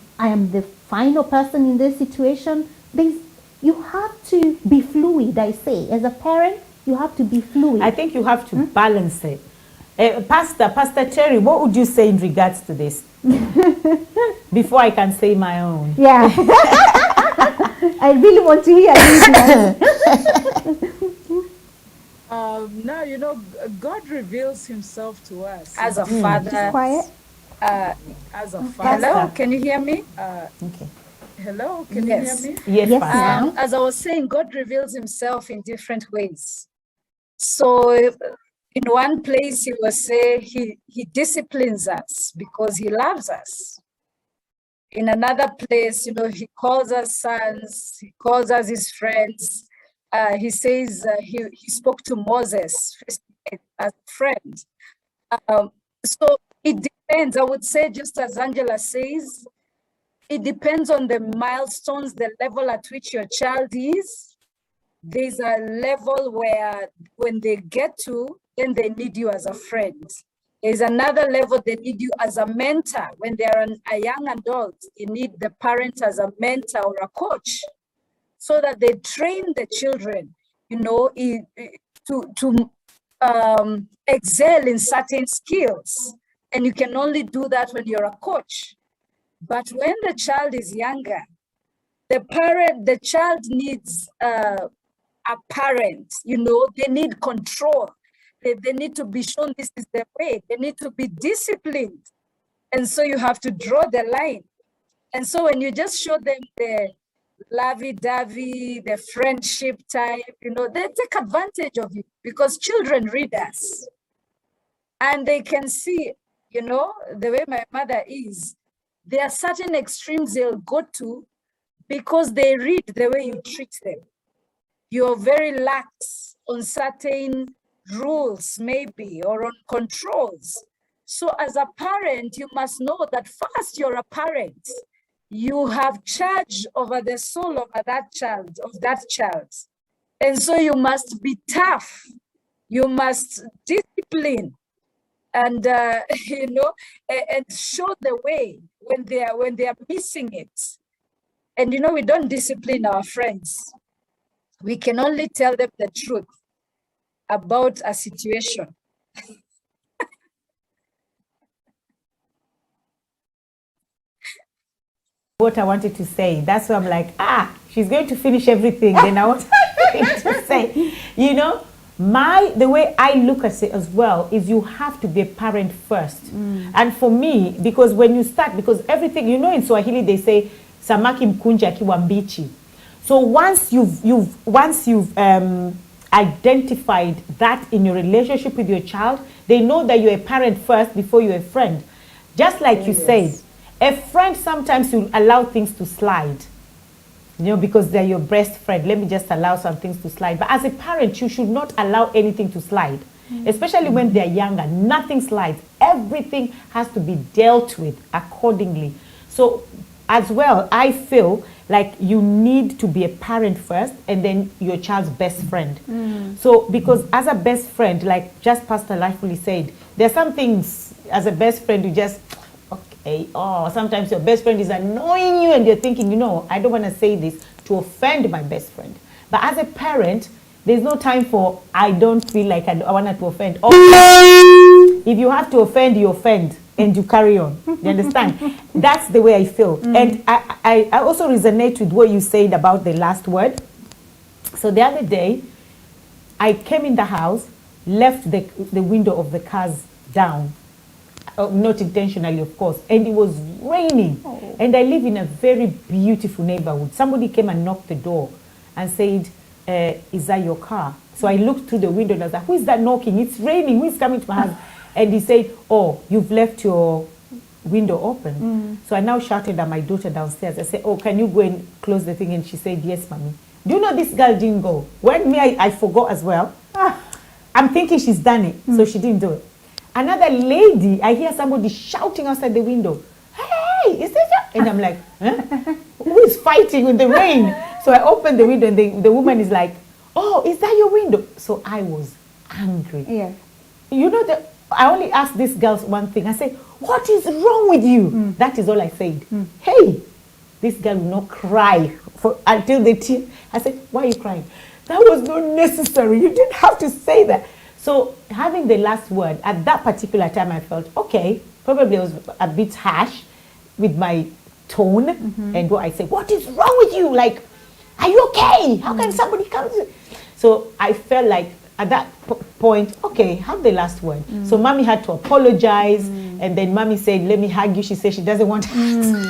the final person in this situation. You have to be fluid. I say, as a parent, you have to be fluid. I think you have to balance it. Pastor Terry, what would you say in regards to this? Before I can say my own. Yeah. I really want to hear this. Now, you know, God reveals himself to us As a father. Just quiet. as a father. Hello, can you hear me? Okay. Hello, can Yes. you hear me? Yes, Yes, Pastor. ma'am. As I was saying, God reveals himself in different ways. So in one place he will say he disciplines us because he loves us. In another place, you know, he calls us sons, he calls us his friends. He says he spoke to Moses as a friend. So it depends, I would say, just as Angela says, it depends on the milestones, the level at which your child is. There's a level where when they get to, then they need you as a friend. There's another level they need you as a mentor. When they're a young adult, you need the parent as a mentor or a coach so that they train the children, you know, to excel in certain skills. And you can only do that when you're a coach. But when the child is younger, the child needs a parent, you know, they need control. They need to be shown this is the way. They need to be disciplined. And so you have to draw the line. And so when you just show them the lovey-dovey, the friendship type, you know, they take advantage of it because children read us. And they can see, you know, the way my mother is, there are certain extremes they'll go to because they read the way you treat them. You're very lax on certain rules, maybe, or on controls. So as a parent, you must know that first you're a parent. You have charge over the soul of that child, And so you must be tough. You must discipline and, you know, and show the way when they are missing it. And, you know, we don't discipline our friends. We can only tell them the truth about a situation. What I wanted to say. That's why I'm like, she's going to finish everything. Then I want to say, you know, the way I look at it as well is you have to be a parent first. And for me, because when you start, because everything, you know, in Swahili they say samaki mkunja akiwa mbichi. So once you've identified that in your relationship with your child, they know that you're a parent first before you're a friend. Just like you said, a friend sometimes will allow things to slide, you know, because they're your best friend. Let me just allow some things to slide. But as a parent, you should not allow anything to slide, especially when they're younger. Nothing slides. Everything has to be dealt with accordingly. So as well, I feel like you need to be a parent first and then your child's best friend. So because as a best friend, like just Pastor Lightfully said, there's some things as a best friend you just, okay, sometimes your best friend is annoying you and you're thinking, you know, I don't want to say this to offend my best friend. But as a parent, there's no time for I don't feel like I wanted to offend. Or if you have to offend, you offend and you carry on. You understand? That's the way I feel. And I also resonate with what you said about the last word. So the other day, I came in the house, left the window of the cars down. Not intentionally, of course. And it was raining. Oh. And I live in a very beautiful neighborhood. Somebody came and knocked the door and said, is that your car? So I looked through the window and I was like, who is that knocking? It's raining. Who is coming to my house? And he said, oh, you've left your window open. So I now shouted at my daughter downstairs. I said, oh, can you go and close the thing? And she said, yes, mommy. Do you know this girl didn't go? When me, I forgot as well. I'm thinking she's done it. So she didn't do it. Another lady, I hear somebody shouting outside the window, hey, is this your? And I'm like, huh? Who is fighting in the rain? So I opened the window and the woman is like, oh, is that your window? So I was angry. Yeah. You know, I only asked these girls one thing. I said, what is wrong with you? That is all I said. Hey, this girl will not cry until the tear. I said, why are you crying? That was not necessary. You didn't have to say that. So having the last word, at that particular time I felt, okay, probably I was a bit harsh with my tone and what I said, what is wrong with you? Like, are you okay? How can somebody come to... So I felt like at that point, okay, have the last word. So mommy had to apologize and then mommy said, let me hug you. She said she doesn't want hugs.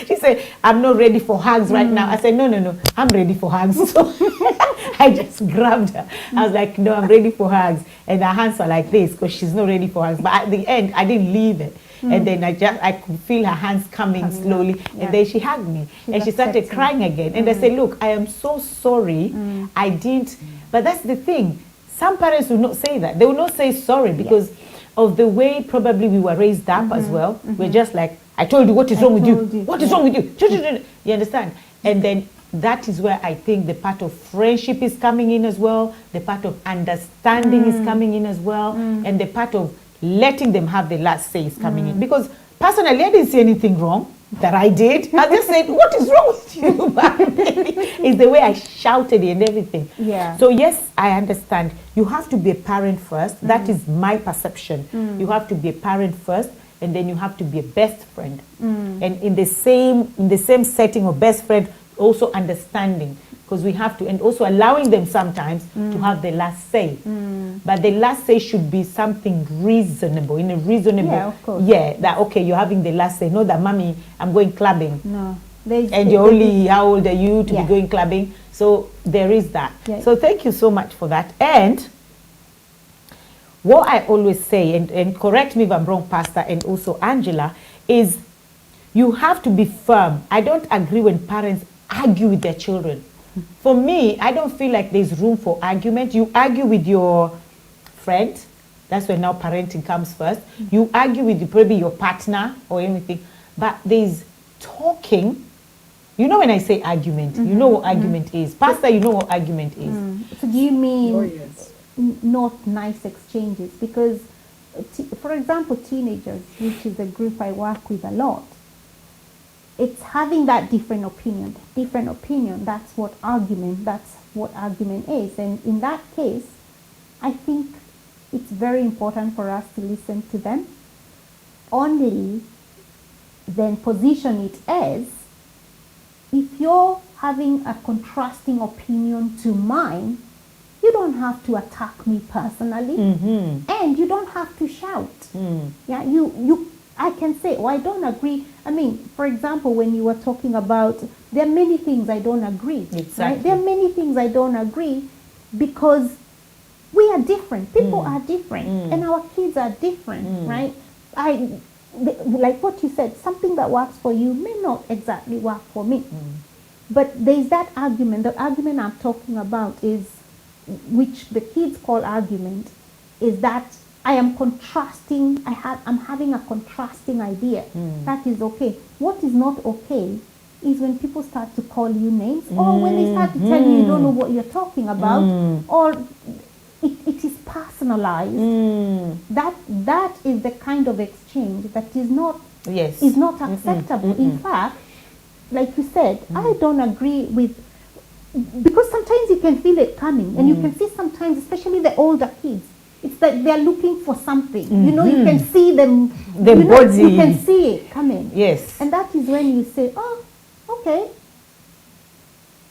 She said, I'm not ready for hugs right now. I said, no, I'm ready for hugs. So I just grabbed her. I was like, no, I'm ready for hugs. And her hands are like this because she's not ready for hugs. But at the end, I didn't leave it. And then I could feel her hands coming slowly. And then she hugged me. And she started crying again. And I said, look, I am so sorry. I didn't. But that's the thing. Some parents will not say that. They will not say sorry because of the way probably we were raised up as well. We're just like, I told you, what is wrong with you? What is wrong with you? You understand? And then that is where I think the part of friendship is coming in as well. The part of understanding is coming in as well. And the part of letting them have the last say is coming in. Because personally, I didn't see anything wrong that I did. I just said, what is wrong with you? It's the way I shouted and everything. Yeah. So yes, I understand. You have to be a parent first. That is my perception. You have to be a parent first, and then you have to be a best friend. And in the same setting of best friend, also understanding, because we have to, and also allowing them sometimes to have the last say. But the last say should be something reasonable, in a reasonable, Yeah, of course. that okay, you're having the last say. Not that, mommy, I'm going clubbing. No. And you're only, how old are you to be Yeah. going clubbing? So there is that. Yeah. So thank you so much for that. And what I always say, and correct me if I'm wrong, Pastor, and also Angela, is you have to be firm. I don't agree when parents argue with their children. For me, I don't feel like there's room for argument. You argue with your friend. That's when now parenting comes first. You argue with probably your partner or anything. But there's talking. You know when I say argument, you know what argument is. Pastor, you know what argument is. So do you mean Oh, yes. not nice exchanges? Because, for example, teenagers, which is a group I work with a lot, it's having that different opinion. That's what argument is. And in that case, I think it's very important for us to listen to them. Only then position it as, if you're having a contrasting opinion to mine, you don't have to attack me personally, and you don't have to shout. Yeah, I can say, oh, I don't agree. I mean, for example, when you were talking about, there are many things I don't agree. Exactly. Right? There are many things I don't agree because we are different. People are different, and our kids are different, right? Like what you said, something that works for you may not exactly work for me. But there's that argument. The argument I'm talking about is, which the kids call argument, is that I am contrasting, I'm having a contrasting idea. That is okay. What is not okay is when people start to call you names, or when they start to tell you don't know what you're talking about, or it is personalized. That is the kind of exchange that is not acceptable. In fact, like you said, I don't agree with, because sometimes you can feel it coming, and you can see sometimes, especially the older kids, it's that they're looking for something. You know, you can see them, body. You can see it coming. Yes. And that is when you say, oh, okay.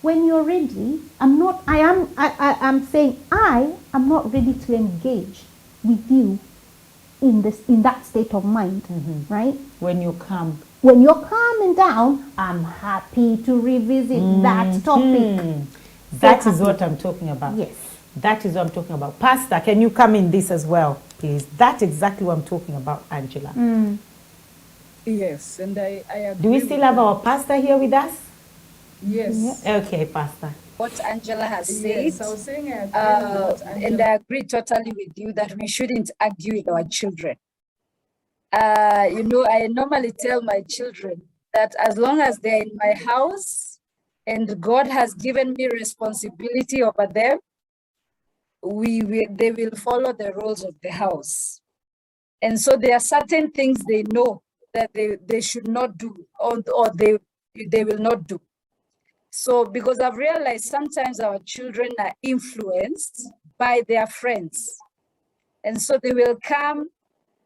When you're ready, I'm saying I am not ready to engage with you in that state of mind, right? When you come. When you're calming down, I'm happy to revisit that topic. That is what I'm talking about. Yes. That is what I'm talking about. Pastor, can you come in this as well, please? That's exactly what I'm talking about, Angela. Yes, and I agree. Do we still have our pastor here with us? Yes. Okay, Pastor. What Angela has said, Yes, I was saying I agree with what and Angela. I agree totally with you that we shouldn't argue with our children. You know, I normally tell my children that as long as they're in my house and God has given me responsibility over them, they will follow the rules of the house. And so there are certain things they know that they should not do, or they will not do. So because I've realized sometimes our children are influenced by their friends. And so they will come,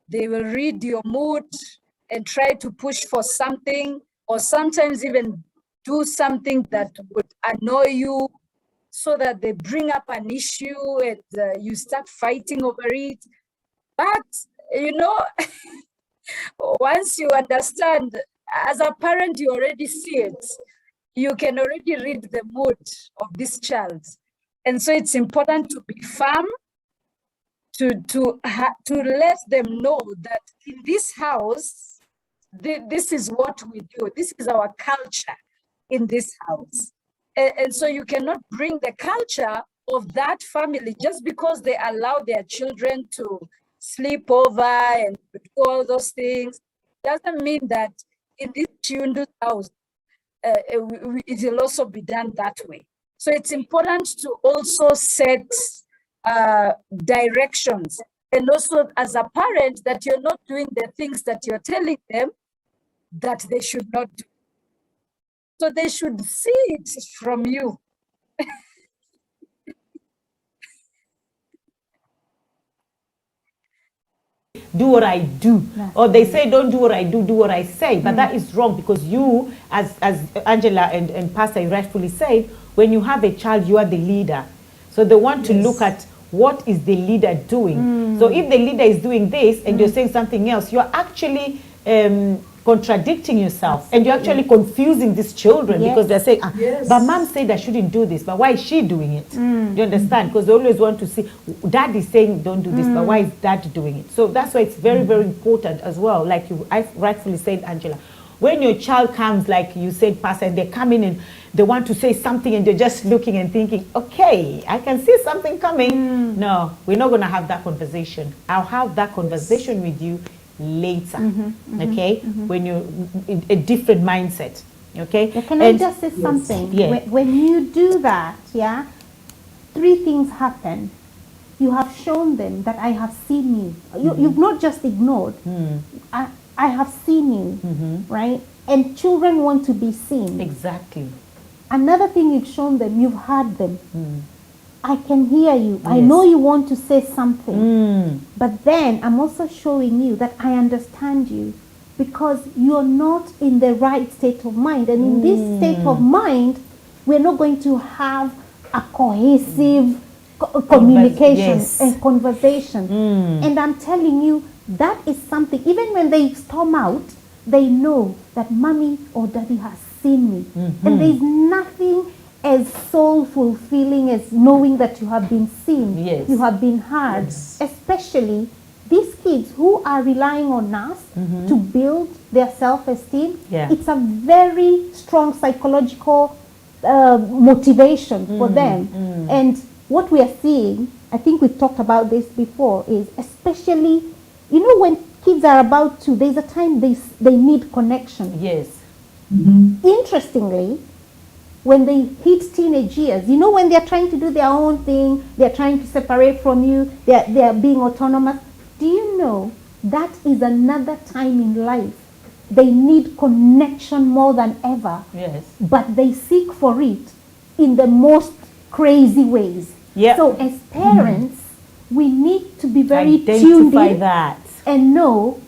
they will read your mood and try to push for something, or sometimes even do something that would annoy you, so that they bring up an issue and you start fighting over it. But, you know, once you understand, as a parent, you already see it. You can already read the mood of this child. And so it's important to be firm, to let them know that in this house, this is what we do. This is our culture in this house. And so you cannot bring the culture of that family just because they allow their children to sleep over and do all those things. Doesn't mean that in this Chiundu house, it will also be done that way. So it's important to also set directions, and also as a parent that you're not doing the things that you're telling them that they should not do. So they should see it from you. Do what I do. Or they say, don't do what I do what I say. But that is wrong, because you, as Angela and Pastor rightfully said, when you have a child, you are the leader. So they want to look at what is the leader doing. So if the leader is doing this and you're saying something else, you're actually contradicting yourself, and you're actually confusing these children, because they're saying, but mom said I shouldn't do this, but why is she doing it? Do you understand? Because they always want to see, dad is saying don't do this, but why is dad doing it? So that's why it's very, very important as well, like I rightfully said, Angela. When your child comes, like you said, Pastor, and they come in and they want to say something and they're just looking and thinking, okay, I can see something coming. No, we're not going to have that conversation. I'll have that conversation with you later, okay? When you're in a different mindset, okay? Can I just say something? Yeah. When you do that, three things happen. You have shown them that I have seen you. You've not just ignored. I have seen you, right? And children want to be seen. Exactly. Another thing you've shown them, you've heard them. I can hear you. I know you want to say something. But then I'm also showing you that I understand you, because you're not in the right state of mind. And in this state of mind, we're not going to have a cohesive communication and conversation. And I'm telling you, that is something, even when they storm out, they know that mommy or daddy has seen me. And there's nothing as soul fulfilling as knowing that you have been seen, you have been heard, especially these kids who are relying on us to build their self-esteem. It's a very strong psychological motivation for them. And what we are seeing, I think we've talked about this before, is especially, you know, when kids are about to, there's a time they need connection. Interestingly, when they hit teenage years, you know, when they're trying to do their own thing, they're trying to separate from you, they're being autonomous. Do you know that is another time in life they need connection more than ever? But they seek for it in the most crazy ways. Yeah. So as parents, we need to be very tuned Identify in that. and know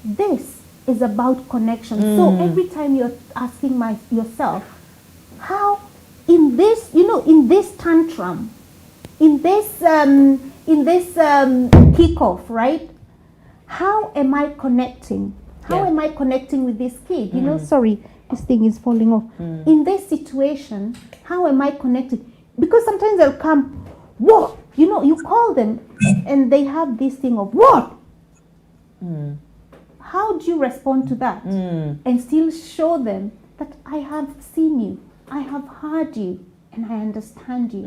this is about connection. So every time you're asking yourself, how in this, in this tantrum, in this kickoff, right? How am I connecting? How am I connecting with this kid? Sorry, this thing is falling off. In this situation, how am I connected? Because sometimes they'll come, what? You call them and they have this thing of what? How do you respond to that? And still show them that I have seen you, I have heard you, and I understand you.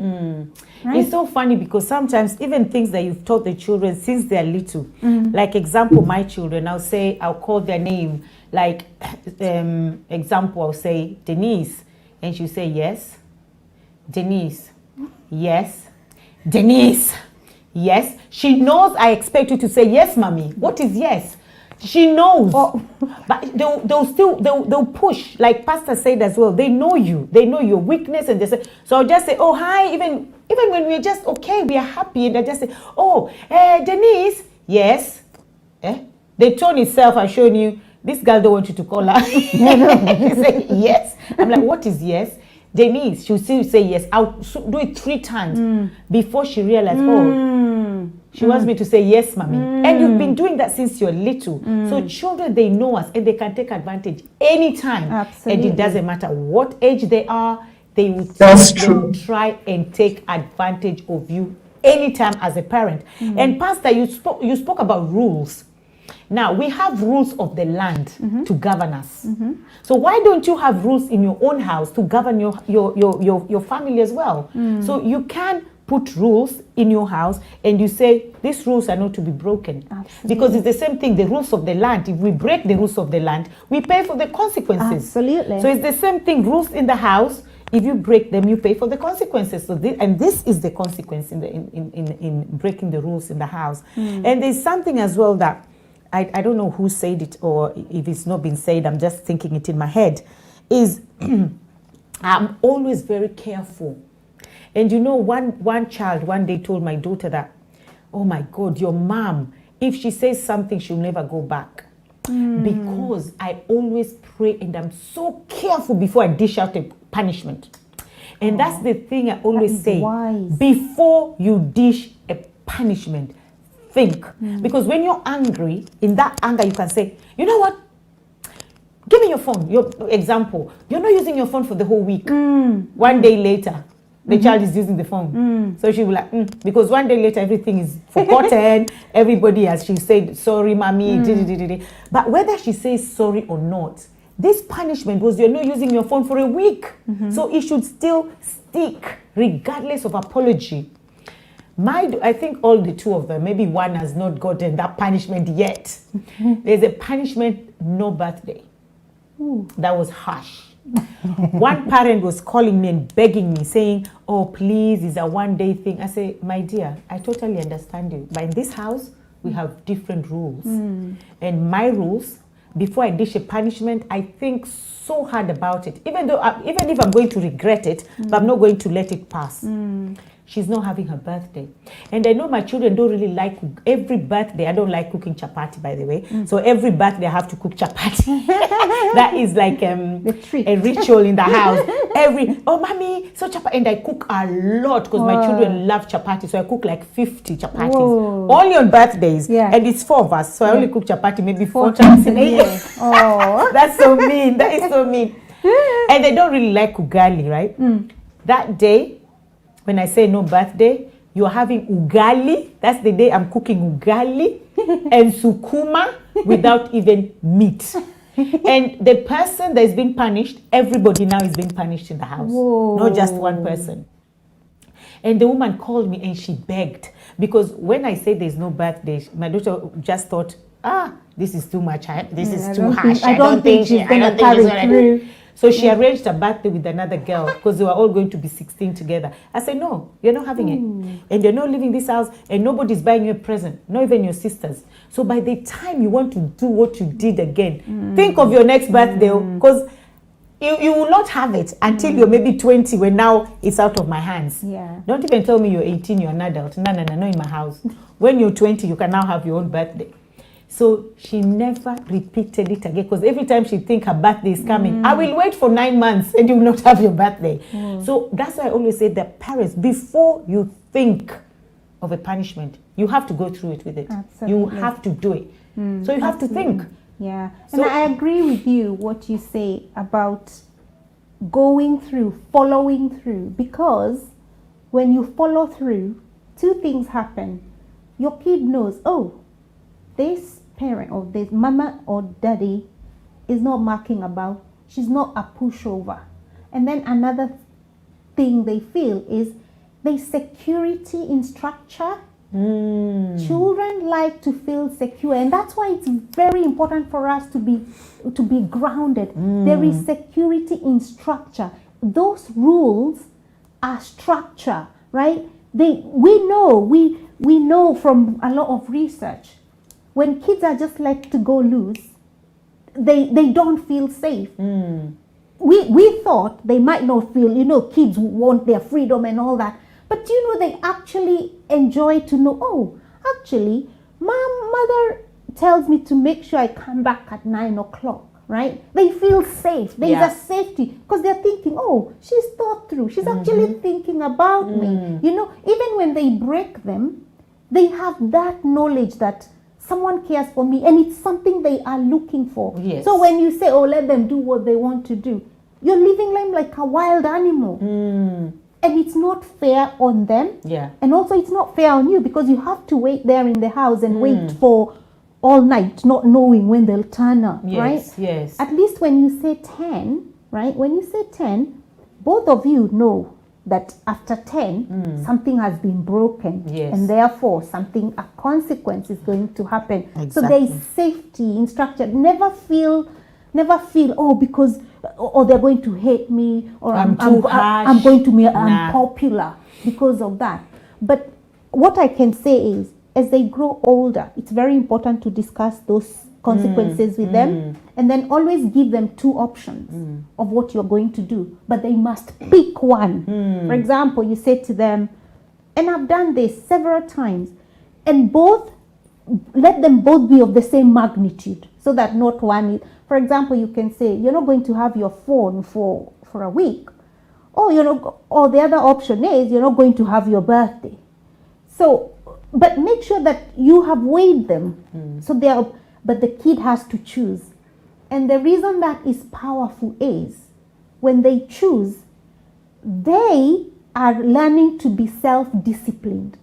Right? It's so funny because sometimes even things that you've taught the children since they're little, like example, my children, I'll call their name, like example, I'll say Denise, and she'll say yes. Denise, yes. Denise, yes. She knows I expect you to say yes, mommy. What is yes? She knows, but they'll push, like Pastor said as well. They know you, they know your weakness, and they say. So I'll just say, oh hi, even when we're just okay, we are happy, and I just say, oh, Denise, yes. The tone itself has shown you this girl don't want you to call her. Say yes. I'm like, what is yes? Denise, she'll still say yes. I'll do it 3 times before she realizes, she wants me to say yes, mommy. And you've been doing that since you're little. So children, they know us and they can take advantage anytime. Absolutely. And it doesn't matter what age they are, they will try and take advantage of you anytime as a parent. And Pastor, you spoke about rules. Now, we have rules of the land to govern us. So why don't you have rules in your own house to govern your family as well? So you can put rules in your house and you say, these rules are not to be broken. Absolutely. Because it's the same thing, the rules of the land. If we break the rules of the land, we pay for the consequences. Absolutely. So it's the same thing, rules in the house. If you break them, you pay for the consequences. So this is the consequence in breaking the rules in the house. And there's something as well that I don't know who said it, or if it's not been said, I'm just thinking it in my head, is I'm always very careful. And one child one day told my daughter that, oh my God, your mom, if she says something, she'll never go back. Because I always pray and I'm so careful before I dish out a punishment. And that's the thing I always say. Wise. Before you dish a punishment, think. Because when you're angry, in that anger, you can say, you know what? Give me your phone. Your example, you're not using your phone for the whole week. One day later, the child is using the phone. So she will like, because one day later, everything is forgotten. Everybody, as she said, sorry, mommy. But whether she says sorry or not, this punishment was you're not using your phone for a week. So it should still stick regardless of apology. I think all the 2 of them, maybe one has not gotten that punishment yet. There's a punishment, no birthday. That was harsh. One parent was calling me and begging me, saying, oh, please, it's a one-day thing. I say, my dear, I totally understand you. But in this house, we have different rules. And my rules, before I dish a punishment, I think so hard about it. Even if I'm going to regret it, but I'm not going to let it pass. She's not having her birthday. And I know my children don't really like, every birthday, I don't like cooking chapati, by the way. So every birthday I have to cook chapati. That is like a ritual in the house. Oh, mommy, so chapati. And I cook a lot because my children love chapati. So I cook like 50 chapatis. Only on birthdays. And it's 4 of us. So I only cook chapati maybe 4 times in a year. That's so mean. That is so mean. And they don't really like ugali, right? That day, when I say no birthday, you're having ugali. That's the day I'm cooking ugali and sukuma without even meat. And the person that is being punished, everybody now is being punished in the house. Not just one person. And the woman called me and she begged. Because when I say there's no birthday, my daughter just thought, this is too much. This is too harsh. I don't think she's going to carry through. So she arranged a birthday with another girl because they were all going to be 16 together. I said, no, you're not having it. And you're not leaving this house and nobody's buying you a present, not even your sisters. So by the time you want to do what you did again, think of your next birthday. Because you will not have it until you're maybe 20, when now it's out of my hands. Yeah. Don't even tell me you're 18, you're an adult. No, in my house. When you're 20, you can now have your own birthday. So she never repeated it again, because every time she think her birthday is coming, I will wait for 9 months and you will not have your birthday. So that's why I always say that parents, before you think of a punishment, you have to go through it with it. Absolutely. You have to do it. So you have to think. Yeah, So- and I agree with you what you say about going through, following through, because when you follow through, two things happen. Your kid knows, oh, this parent or this mama or daddy is not marking about, she's not a pushover. And then another thing they feel is there's security in structure. Children like to feel secure, and that's why it's very important for us to be grounded. There is security in structure. Those rules are structure, right? We know from a lot of research, when kids are just let to go loose, they don't feel safe. We thought they might not feel, kids want their freedom and all that. But they actually enjoy to know, oh, actually, mother tells me to make sure I come back at 9 o'clock, right? They feel safe. There is a safety, because they're thinking, oh, she's thought through. She's actually thinking about me. Even when they break them, they have that knowledge that someone cares for me, and it's something they are looking for. Yes. So when you say, oh, let them do what they want to do, you're living them like a wild animal. And it's not fair on them. Yeah. And also it's not fair on you, because you have to wait there in the house and wait for all night, not knowing when they'll turn up, right? Yes. At least when you say 10, right? When you say 10, both of you know that after 10, something has been broken. Yes. And therefore a consequence is going to happen. So there Exactly. is safety in structure. Never feel, oh, because or they're going to hate me, or I'm too harsh. I'm going to be Nah. unpopular because of that. But what I can say is, as they grow older, it's very important to discuss those consequences with them, and then always give them two options of what you're going to do, but they must pick one. For example, you say to them, and I've done this several times, and let them both be of the same magnitude, so that not one is, for example, you can say, you're not going to have your phone for a week, or or the other option is, you're not going to have your birthday. So, but make sure that you have weighed them. So but the kid has to choose. And the reason that is powerful is, when they choose, they are learning to be self-disciplined.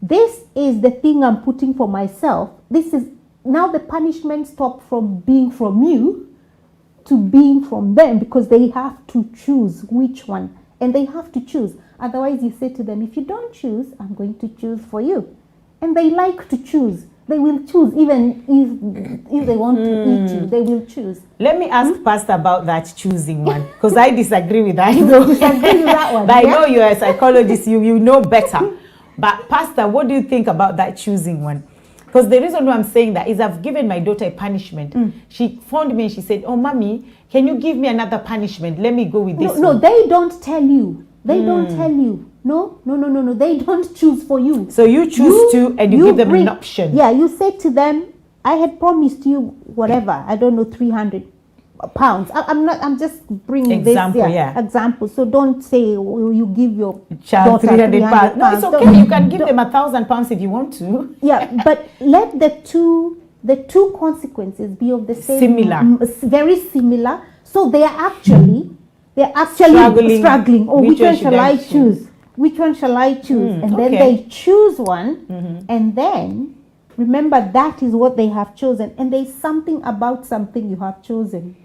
This is the thing I'm putting for myself. This is now the punishment stopped from being from you to being from them, because they have to choose which one, and they have to choose. Otherwise, you say to them, if you don't choose, I'm going to choose for you. And they like to choose. They will choose, even if they want to eat you, they will choose. Let me ask Pastor about that choosing one, because I disagree with that. You disagree with that one, But I yeah? know you're a psychologist, you know better. But Pastor, what do you think about that choosing one? Because the reason why I'm saying that is, I've given my daughter a punishment. She phoned me and she said, oh, mommy, can you give me another punishment? Let me go with this No, one. they don't tell you. They don't tell you. No. They don't choose for you. So you choose to, and you give them an option. Yeah, you say to them, I had promised you whatever, I don't know, 300 pounds. I'm just bringing Example, this yeah. example. So don't say, oh, you give your Child daughter 300 pounds. No, it's Don't- okay. You can give them £1,000 if you want to. Yeah, but let the two consequences be of the same, Similar. Very similar. So they're actually struggling. Oh, which one shall I choose? Which one shall I choose? And then okay. they choose one, and then remember that is what they have chosen, and there's something about something you have chosen.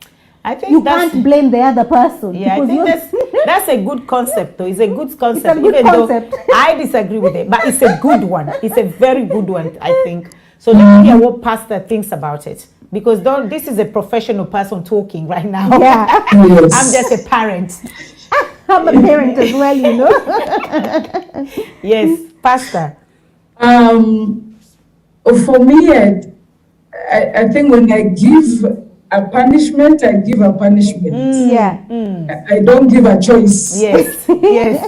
I think You that's, can't blame the other person. yeah, I because think you're- that's a good concept, though. It's a good concept, good even concept. though I disagree with it. But it's a good one. It's a very good one, I think. So let me hear what Pastor thinks about it, because this is a professional person talking right now. Yeah. I'm just a parent. I'm a parent as well, you know. Yes, Pastor. For me, I think when I give a punishment, I give a punishment. Yeah. I don't give a choice. Yes, yes.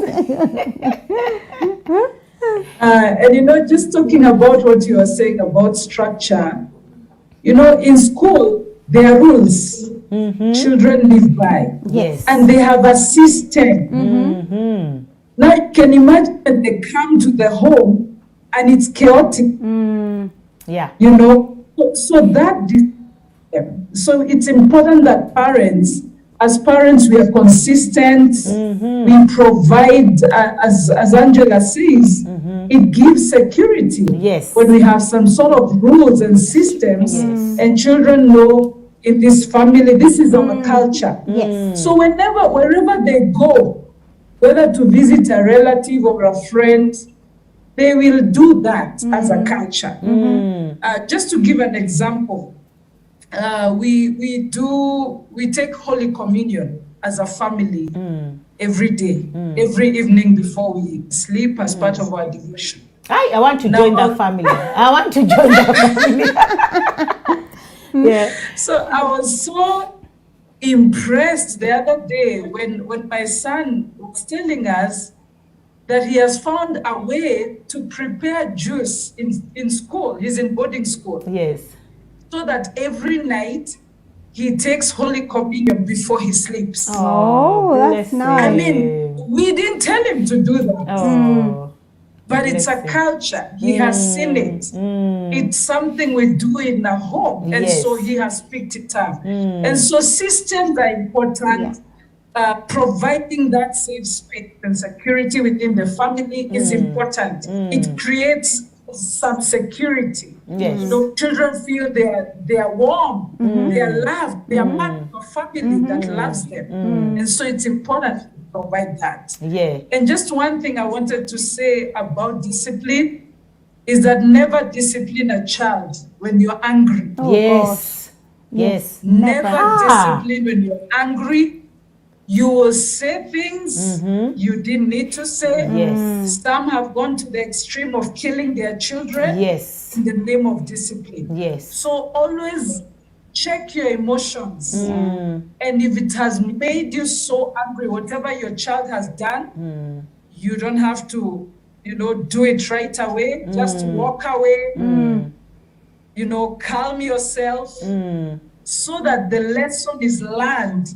And just talking about what you were saying about structure, in school, there are rules children live by. Yes. And they have a system. Now you can imagine that they come to the home and it's chaotic, Yeah. So it's important that as parents, we are consistent. We provide, as Angela says, it gives security. Yes. When we have some sort of rules and systems, and children know in this family, this is our culture. Yes. So wherever they go, whether to visit a relative or a friend, they will do that as a culture. Just to give an example, we take Holy Communion as a family every day, every evening before we sleep as part of our devotion. I want to join that family. I want to join that family. Yeah. So I was so impressed the other day when my son was telling us that he has found a way to prepare juice in school. He's in boarding school. Yes. So that every night he takes Holy Communion before he sleeps. Oh, that's bless nice. I him. mean, we didn't tell him to do that. Oh. But it's a bless him. culture. He has seen it. It's something we do in a home. And Yes. so he has picked it up. And so systems are important. Providing that safe space and security within the family is important. It creates some security. Yes. Children feel they are warm, they are loved, they are part of a family that loves them. And so it's important to provide that. Yeah. And just one thing I wanted to say about discipline is that never discipline a child when you're angry. Oh, Yes. Yes. Never Ah. discipline when you're angry. You will say things you didn't need to say. Yes. Some have gone to the extreme of killing their children Yes. in the name of discipline. Yes. So always check your emotions. And if it has made you so angry, whatever your child has done, you don't have to, do it right away. Just walk away. Calm yourself so that the lesson is learned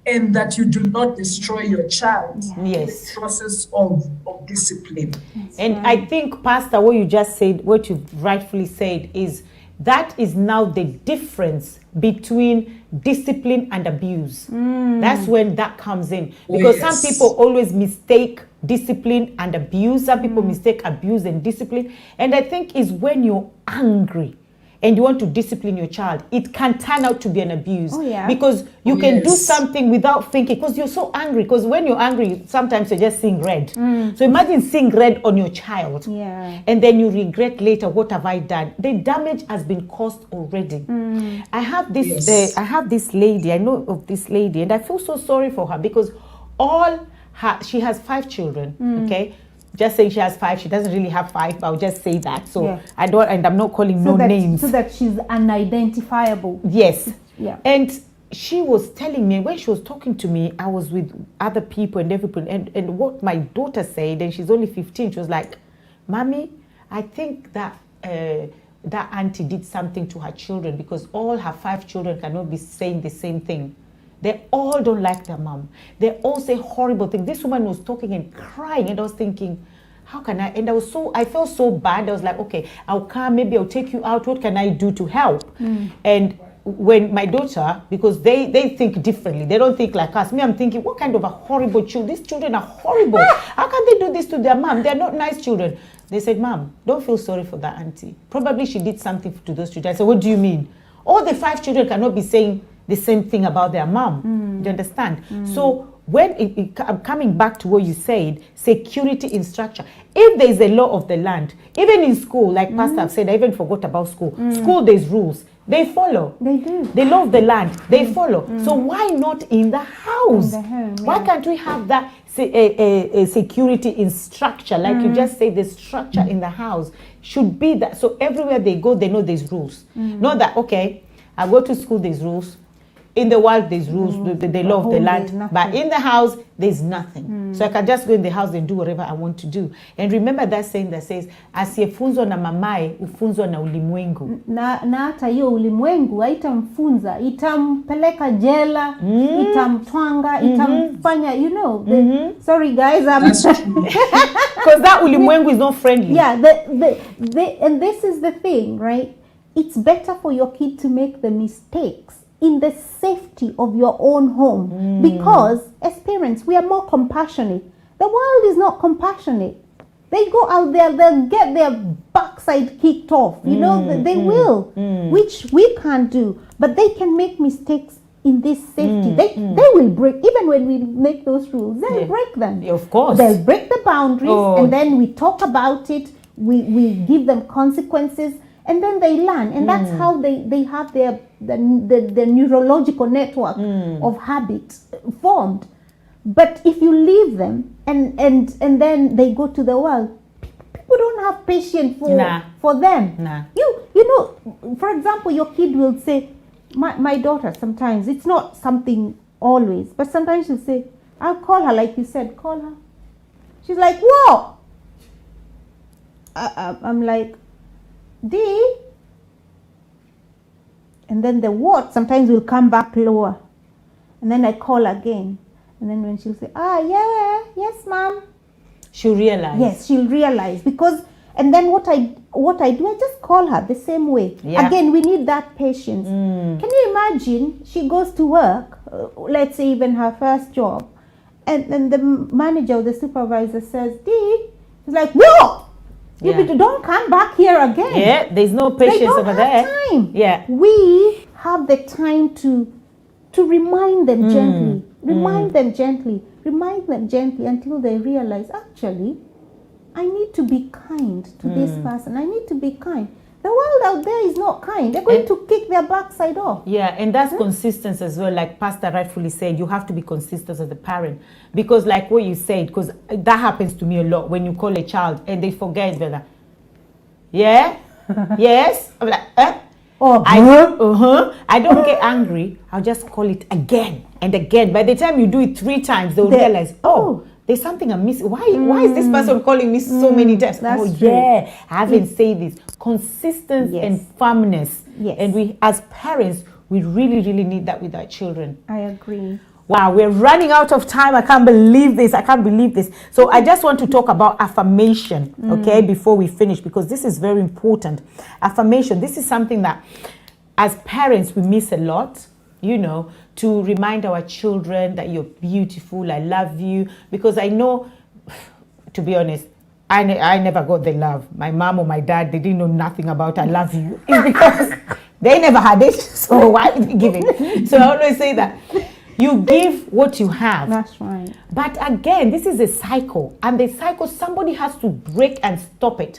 and that you do not destroy your child in Yes. the process of discipline. And I think, Pastor, what you just said, what you rightfully said, is that is now the difference between discipline and abuse. That's when that comes in. Because Yes. some people always mistake discipline and abuse. Some people mistake abuse and discipline. And I think is when you're angry and you want to discipline your child, it can turn out to be an abuse. Oh, yeah. Because you can do Yes. something without thinking, because you're so angry. Because when you're angry, sometimes you're just seeing red. So imagine seeing red on your child. Yeah. And then you regret later, what have I done? The damage has been caused already. I have this Yes. lady, I know of this lady, and I feel so sorry for her because she has 5 children, okay? Just saying she has 5, she doesn't really have 5, but I'll just say that. So Yeah. I'm not calling names. So that she's unidentifiable. Yes. Yeah. And she was telling me, when she was talking to me, I was with other people and everyone, and what my daughter said, and she's only 15, she was like, Mommy, I think that that auntie did something to her children because all her 5 children cannot be saying the same thing. They all don't like their mom. They all say horrible things. This woman was talking and crying, and I was thinking, how can I? And I felt so bad. I was like, okay, I'll come, maybe I'll take you out. What can I do to help? And when my daughter, because they think differently, they don't think like us. Me, I'm thinking, what kind of a horrible child? These children are horrible. How can they do this to their mom? They're not nice children. They said, Mom, don't feel sorry for that auntie. Probably she did something to those children. I said, what do you mean? All the 5 children cannot be saying the same thing about their mom. Do you understand? So when I'm coming back to what you said, security in structure. If there is a law of the land, even in school, like Pastor have said, I even forgot about school. School, there's rules. They follow. They do. The law of the land, they follow. So why not in the house? In the home, Why yeah. can't we have that a security in structure? Like you just say, the structure in the house should be that. So everywhere they go, they know there's rules. Not that, okay, I go to school, there's rules. in the world there's rules, the law of the home land, there's but nothing. in the house there's nothing. So I can just go in the house and do whatever I want to do. And remember that saying that says, asiyefunzwa na mamaye hufunzwa na ulimwengu. Na hata hiyo ulimwengu haitamfunza, itampeleka jela, itamtwanga, itamfanya, you know. Sorry guys, Because that ulimwengu is not friendly. yeah, and this is the thing, right? It's better for your kid to make the mistakes in the safety of your own home, because as parents we are more compassionate. The world is not compassionate. They go out there, they'll get their backside kicked off, you know, they will, which we can't do, but they can make mistakes in this safety. They will break, even when we make those rules, they'll break them. Of course. They'll break the boundaries, Oh. and then we talk about it, we give them consequences, and then they learn. And that's how they have the neurological network of habit formed. But if you leave them and then they go to the world, people don't have patience for them. Nah. You know, for example, your kid will say, my daughter sometimes, it's not something always, but sometimes she'll say, I'll call her, like you said, call her. She's like, whoa! I'm like, D. And then the what sometimes will come back lower. And then I call again. And then when she'll say, yes, ma'am. She'll realize. Yes, she'll realize, because, and then what I do, I just call her the same way. Yeah. Again, we need that patience. Can you imagine, she goes to work, let's say even her first job, and then the manager or the supervisor says, D, she's like, whoa! Yeah. You don't come back here again. Yeah, there's no They patience don't over have there. time. Yeah. We have the time to remind them gently, remind them gently until they realize, actually, I need to be kind to this person. I need to be kind. The world out there is not kind. They're going to kick their backside off. Yeah, and that's consistency as well. Like Pastor rightfully said, you have to be consistent as a parent. Because like what you said, because that happens to me a lot when you call a child and they forget, they're like, yeah, yes. I'm like, I don't get angry. I'll just call it again and again. By the time you do it 3 times, they'll realize, there's something I'm missing. Why is this person calling me so many times? That's true. I haven't said this. Consistency and firmness. Yes. And we, as parents, we really, really need that with our children. I agree. Wow, we're running out of time. I can't believe this. So I just want to talk about affirmation, okay, before we finish, because this is very important. Affirmation, this is something that as parents we miss a lot, you know, to remind our children that you're beautiful, I love you. Because I know, to be honest, I never got the love. My mom or my dad, they didn't know nothing about I love you. It's because they never had it. So why would they give it? So I always say that you give what you have. That's right. But again, this is a cycle. And the cycle, somebody has to break and stop it.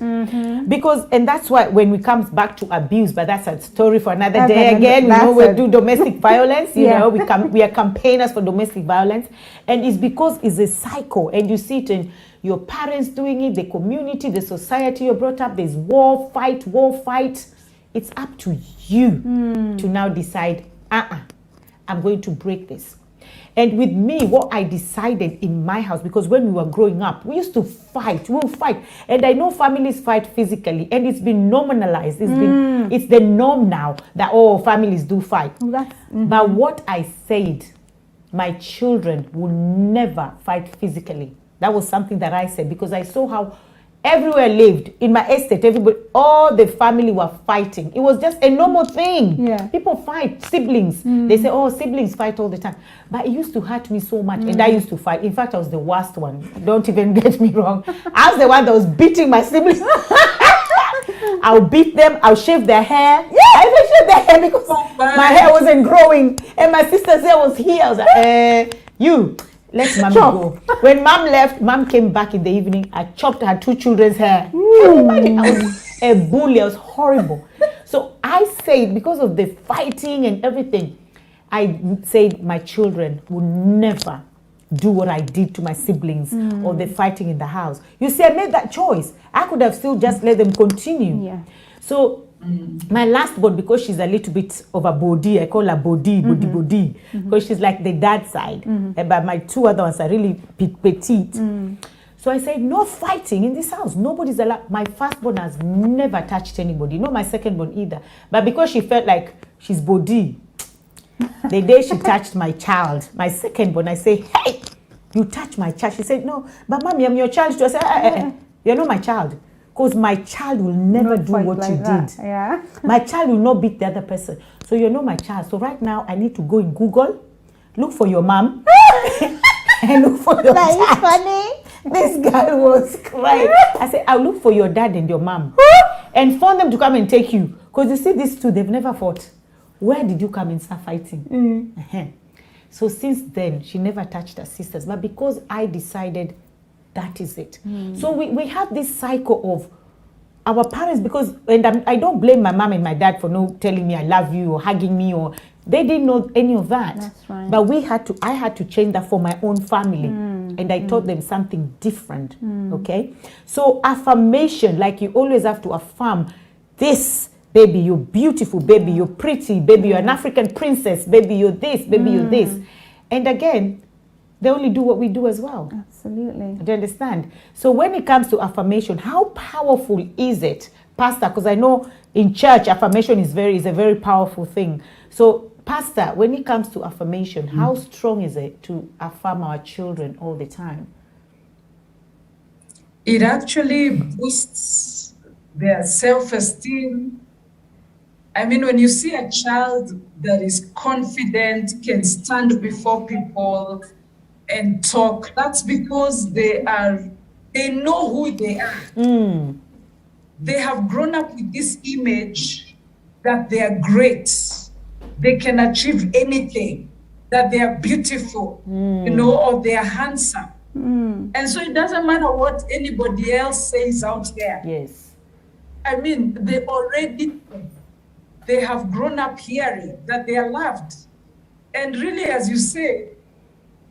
Because, and that's why when we come back to abuse, but that's a story for another day again. You know, we'll do domestic violence. You know, we are campaigners for domestic violence. And it's because it's a cycle. And you see it in your parents doing it, the community, the society you're brought up. There's war, fight. It's up to you to now decide, I'm going to break this. And with me, what I decided in my house, because when we were growing up, we used to fight. We'll fight. And I know families fight physically, and it's been normalized. It's the norm now that, families do fight. But what I said, my children will never fight physically. That was something that I said, because I saw how everywhere lived in my estate, everybody, all the family were fighting. It was just a normal thing. Yeah. People fight, siblings. They say, siblings fight all the time. But it used to hurt me so much, and I used to fight. In fact, I was the worst one. Don't even get me wrong. I was the one that was beating my siblings. I'll beat them. I'll shave their hair. I even shaved their hair because my hair wasn't growing, and my sister's hair was here. I was like, let mommy go. When mom left, mom came back in the evening. I chopped her 2 children's hair. Imagine, I was a bully. I was horrible. So I said, because of the fighting and everything, I said my children will never do what I did to my siblings or the fighting in the house. You see, I made that choice. I could have still just let them continue. Yeah. So My last born, because she's a little bit of a body, I call her body, because she's like the dad side. But my two other ones are really petite. So I said, no fighting in this house. Nobody's allowed. My firstborn has never touched anybody. Not my secondborn either. But because she felt like she's body, the day she touched my child, my secondborn, I say, hey, you touch my child. She said, no, but mommy, I'm your child too. I said, you're not my child. Because my child will never do what like you did. Yeah. My child will not beat the other person. So you're not my child. So right now, I need to go in Google, look for your mom, and look for your dad. That is funny. This guy was crying. I said, I'll look for your dad and your mom. And phone them to come and take you. Because you see, these two, they've never fought. Where did you come and start fighting? So since then, she never touched her sisters. But because I decided that is it. So we have this cycle of our parents, because, and I don't blame my mom and my dad for no telling me I love you or hugging me, or they didn't know any of that. That's right. But I had to change that for my own family. And I taught them something different. Okay? So affirmation, like you always have to affirm this, baby, you're beautiful, baby, you're pretty, baby, you're an African princess, baby, you're this, baby, you're this. And again, they only do what we do as well. Absolutely. Do you understand? So when it comes to affirmation, how powerful is it, Pastor? Because I know in church, affirmation is a very powerful thing. So, Pastor, when it comes to affirmation, how strong is it to affirm our children all the time? It actually boosts their self-esteem. I mean, when you see a child that is confident, can stand before people and talk, that's because they know who they are. They have grown up with this image that they are great, they can achieve anything, that they are beautiful, or they are handsome. And so it doesn't matter what anybody else says out there. Yes. I mean, they have grown up hearing that they are loved. And really, as you say,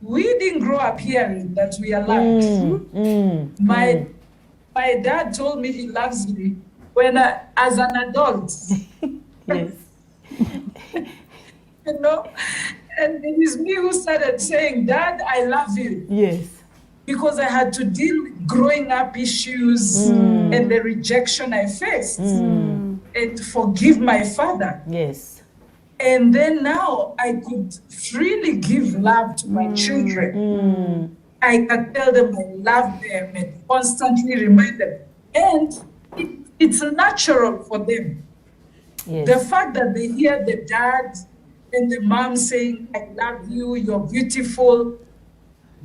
we didn't grow up hearing that we are loved. My dad told me he loves me when as an adult. Yes. And it is me who started saying, Dad, I love you. Yes. Because I had to deal with growing up issues and the rejection I faced. And forgive my father. Yes. And then now I could freely give love to my children. I can tell them I love them and constantly remind them. And it's natural for them. Yes. The fact that they hear the dad and the mom saying, I love you, you're beautiful,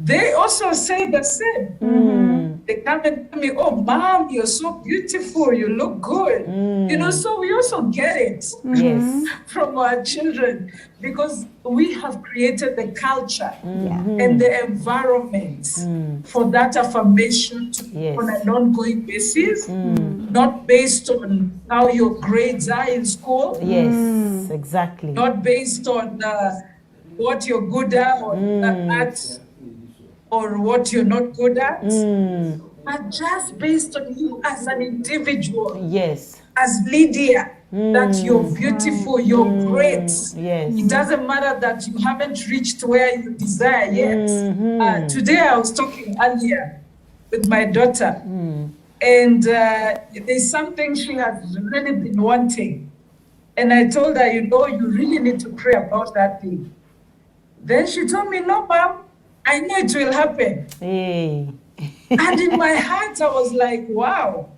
they also say the same. They come and tell me, oh, Mom, you're so beautiful, you look good. So we also get it from our children, because we have created the culture and the environment for that affirmation to be on an ongoing basis, not based on how your grades are in school. Yes, exactly. Not based on what you're good at or what you're not good at, but just based on you as an individual. Yes. As Lydia, that you're beautiful, you're great. Yes. It doesn't matter that you haven't reached where you desire yet. Today I was talking earlier with my daughter, and there's something she has really been wanting. And I told her, you really need to pray about that thing. Then she told me, no, Mom, I know it will happen. Hey. And in my heart, I was like, wow,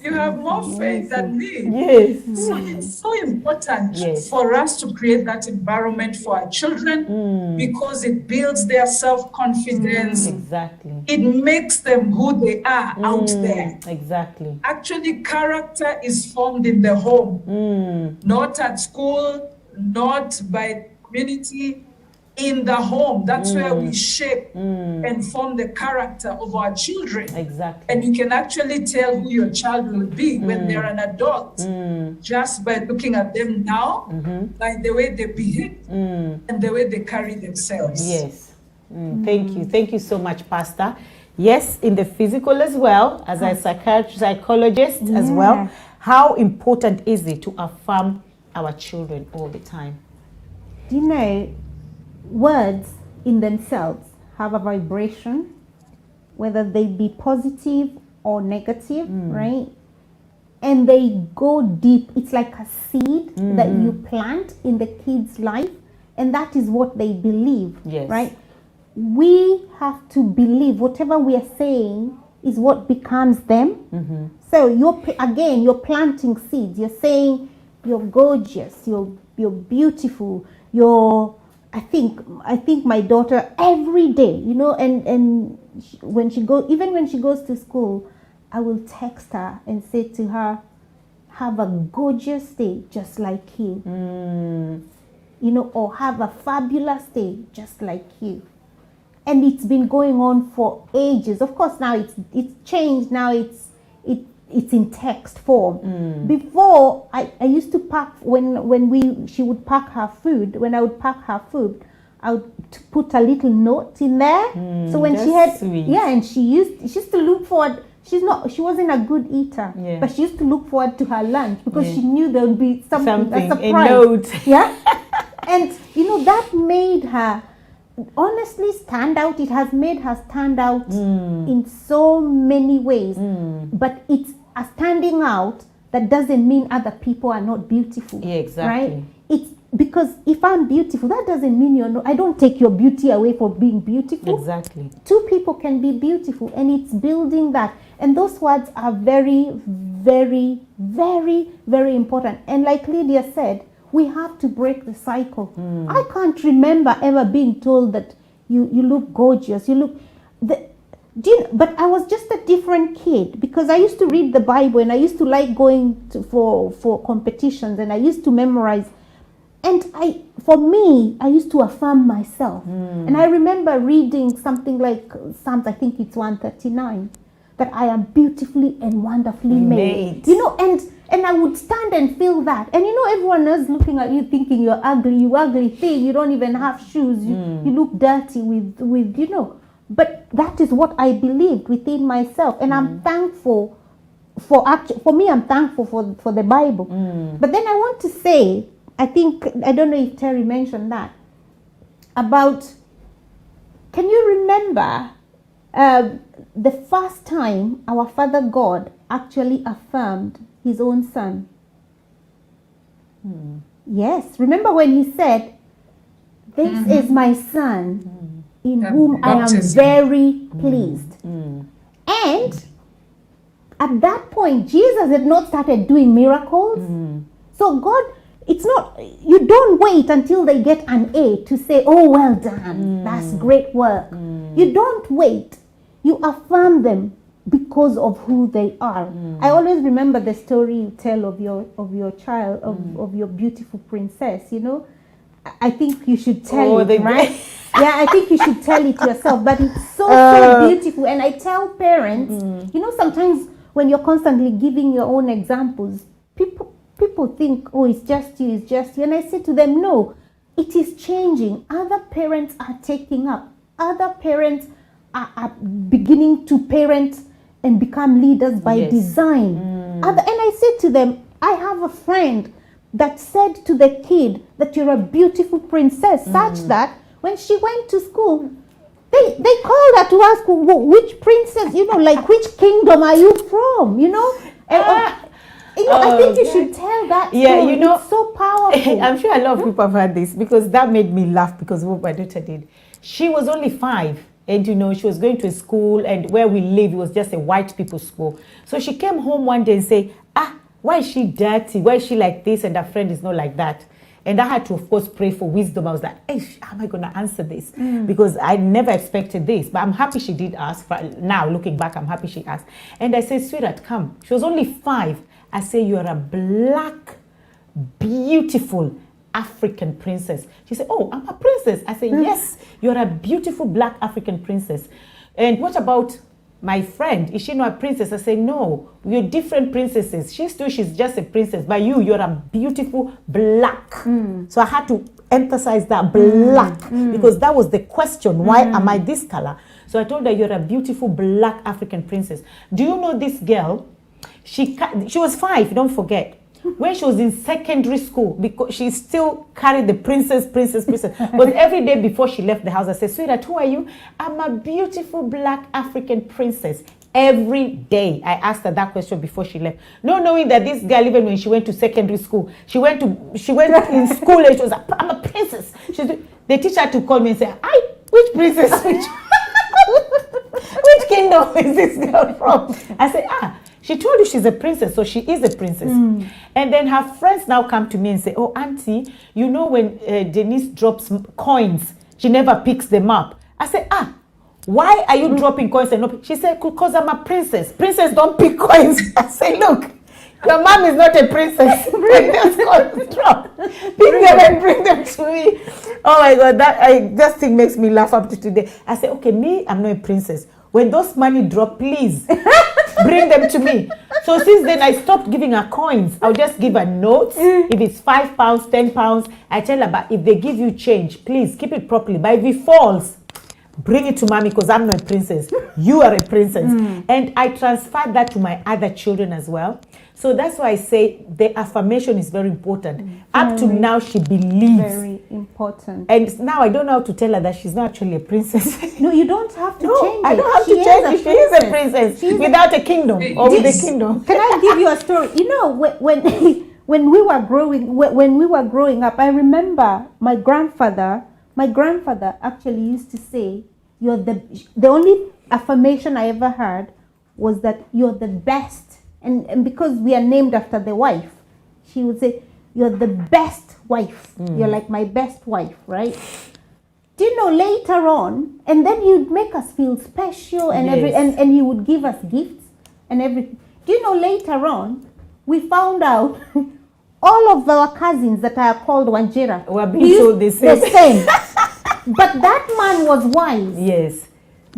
you have more faith than me. Yes. So it's so important for us to create that environment for our children, because it builds their self-confidence. Exactly. It makes them who they are out there. Exactly. Actually, character is formed in the home, not at school, not by community, in the home. That's where we shape and form the character of our children. Exactly. And you can actually tell who your child will be when they're an adult, just by looking at them now, by the way they behave and the way they carry themselves. Yes. Thank you so much, Pastor. Yes, in the physical as well, as a psychologist as well, how important is it to affirm our children all the time? You know, words in themselves have a vibration, whether they be positive or negative, right? And they go deep. It's like a seed that you plant in the kid's life, and that is what they believe, right? We have to believe whatever we are saying is what becomes them. So you're planting seeds. You're saying you're gorgeous, you're beautiful, I think my daughter every day, you know, and when she goes to school, I will text her and say to her, have a gorgeous day just like you. You know, or have a fabulous day just like you. And it's been going on for ages. Of course, now it's changed. Now it's in text form. Before, I used to pack she would pack her food. When I would pack her food, I would put a little note in there. So when she had sweet. and she used to look forward. She wasn't a good eater, but she used to look forward to her lunch because she knew there would be something a surprise. A note. Yeah. And you know, that made her honestly stand out. It has made her stand out in so many ways. But it's a standing out that doesn't mean other people are not beautiful. Yeah, exactly. Right? It's because if I'm beautiful, that doesn't mean you're not. I don't take your beauty away for being beautiful. Exactly. Two people can be beautiful, and it's building that. And those words are very, very, very, very important. And like Lydia said, we have to break the cycle. I can't remember ever being told that you look gorgeous. But I was just a different kid because I used to read the Bible and I used to like going for competitions and I used to memorize. And I used to affirm myself. And I remember reading something like Psalms, I think it's 139, that I am beautifully and wonderfully made. You know, and I would stand and feel that. And you know, everyone else looking at you thinking you're ugly, you ugly thing, you don't even have shoes, you look dirty with you know. But that is what I believed within myself. And I'm thankful for me, I'm thankful for the Bible. But then I want to say, I don't know if Terry mentioned that, about, can you remember the first time our Father God actually affirmed his own son? Yes, remember when he said, this is my son in whom I am very pleased. And at that point, Jesus had not started doing miracles. So God, it's not, you don't wait until they get an A to say, oh, well done, that's great work. You don't wait. You affirm them because of who they are. I always remember the story you tell of your child, of your beautiful princess, you know. I think you should tell it, right? Yeah, I think you should tell it yourself. But it's so beautiful. And I tell parents, you know, sometimes when you're constantly giving your own examples, people think, oh, it's just you. And I say to them, no, it is changing. Other parents are taking up. Other parents are beginning to parent and become leaders by design. And I say to them, I have a friend that said to the kid that you're a beautiful princess, such that when she went to school, they called her to ask, which princess, you know, like which kingdom are you from, you know? And, you know, I think you should tell that story. Yeah, you know, it's so powerful. I'm sure a lot of people have heard this because that made me laugh because what my daughter did. She was only 5 and, you know, she was going to a school and where we live, it was just a white people's school. So she came home one day and said, why is she dirty? Why is she like this? And her friend is not like that. And I had to, of course, pray for wisdom. I was like, hey, how am I going to answer this? Because I never expected this. But I'm happy she did ask. Now, looking back, I'm happy she asked. And I said, sweetheart, come. She was only 5. I say, you're a black, beautiful African princess. She said, oh, I'm a princess. I said, yes, you're a beautiful black African princess. And what about my friend? Is she not a princess? I say, no, we're different princesses. She's just a princess. But you're a beautiful black. So I had to emphasize that black because that was the question. Why am I this color? So I told her, you're a beautiful black African princess. Do you know this girl? She was 5, don't forget. When she was in secondary school, because she still carried the princess. But every day before she left the house, I said, sweetheart, who are you? I'm a beautiful black African princess. Every day I asked her that question before she left. Not knowing that this girl, even when she went to secondary school, she went in school and she was like, I'm a princess. The teacher had to call me and say, which princess? Which kingdom is this girl from? I said, she told you she's a princess, so she is a princess. And then her friends now come to me and say, oh, auntie, you know when Denise drops coins, she never picks them up. I said, why are you dropping coins and not? She said, because I'm a princess. Princess don't pick coins. I say, look, your mom is not a princess. Bring those coins, drop. Pick them and bring them to me. Oh my God, that just thing makes me laugh up to today. I say, okay, me, I'm not a princess. When those money drop, please bring them to me. So since then, I stopped giving her coins. I'll just give her notes. If it's £5, £10, I tell her, but if they give you change, please keep it properly. But if it falls, bring it to mommy because I'm not a princess. You are a princess. And I transferred that to my other children as well. So that's why I say the affirmation is very important. Up to now, she believes. Very important. And now I don't know how to tell her that she's not actually a princess. No, you don't have to change it. I don't have to change it. She is a princess without a kingdom or with a kingdom. Can I give you a story? You know, when we were growing up, I remember my grandfather actually used to say, you're the only affirmation I ever heard was that you're the best. And because we are named after the wife, she would say, you're the best wife. You're like my best wife, right? Do you know later on, and then he'd make us feel special and and he would give us gifts and everything. Do you know later on, we found out all of our cousins that are called Wanjira were being told the same. But that man was wise. Yes.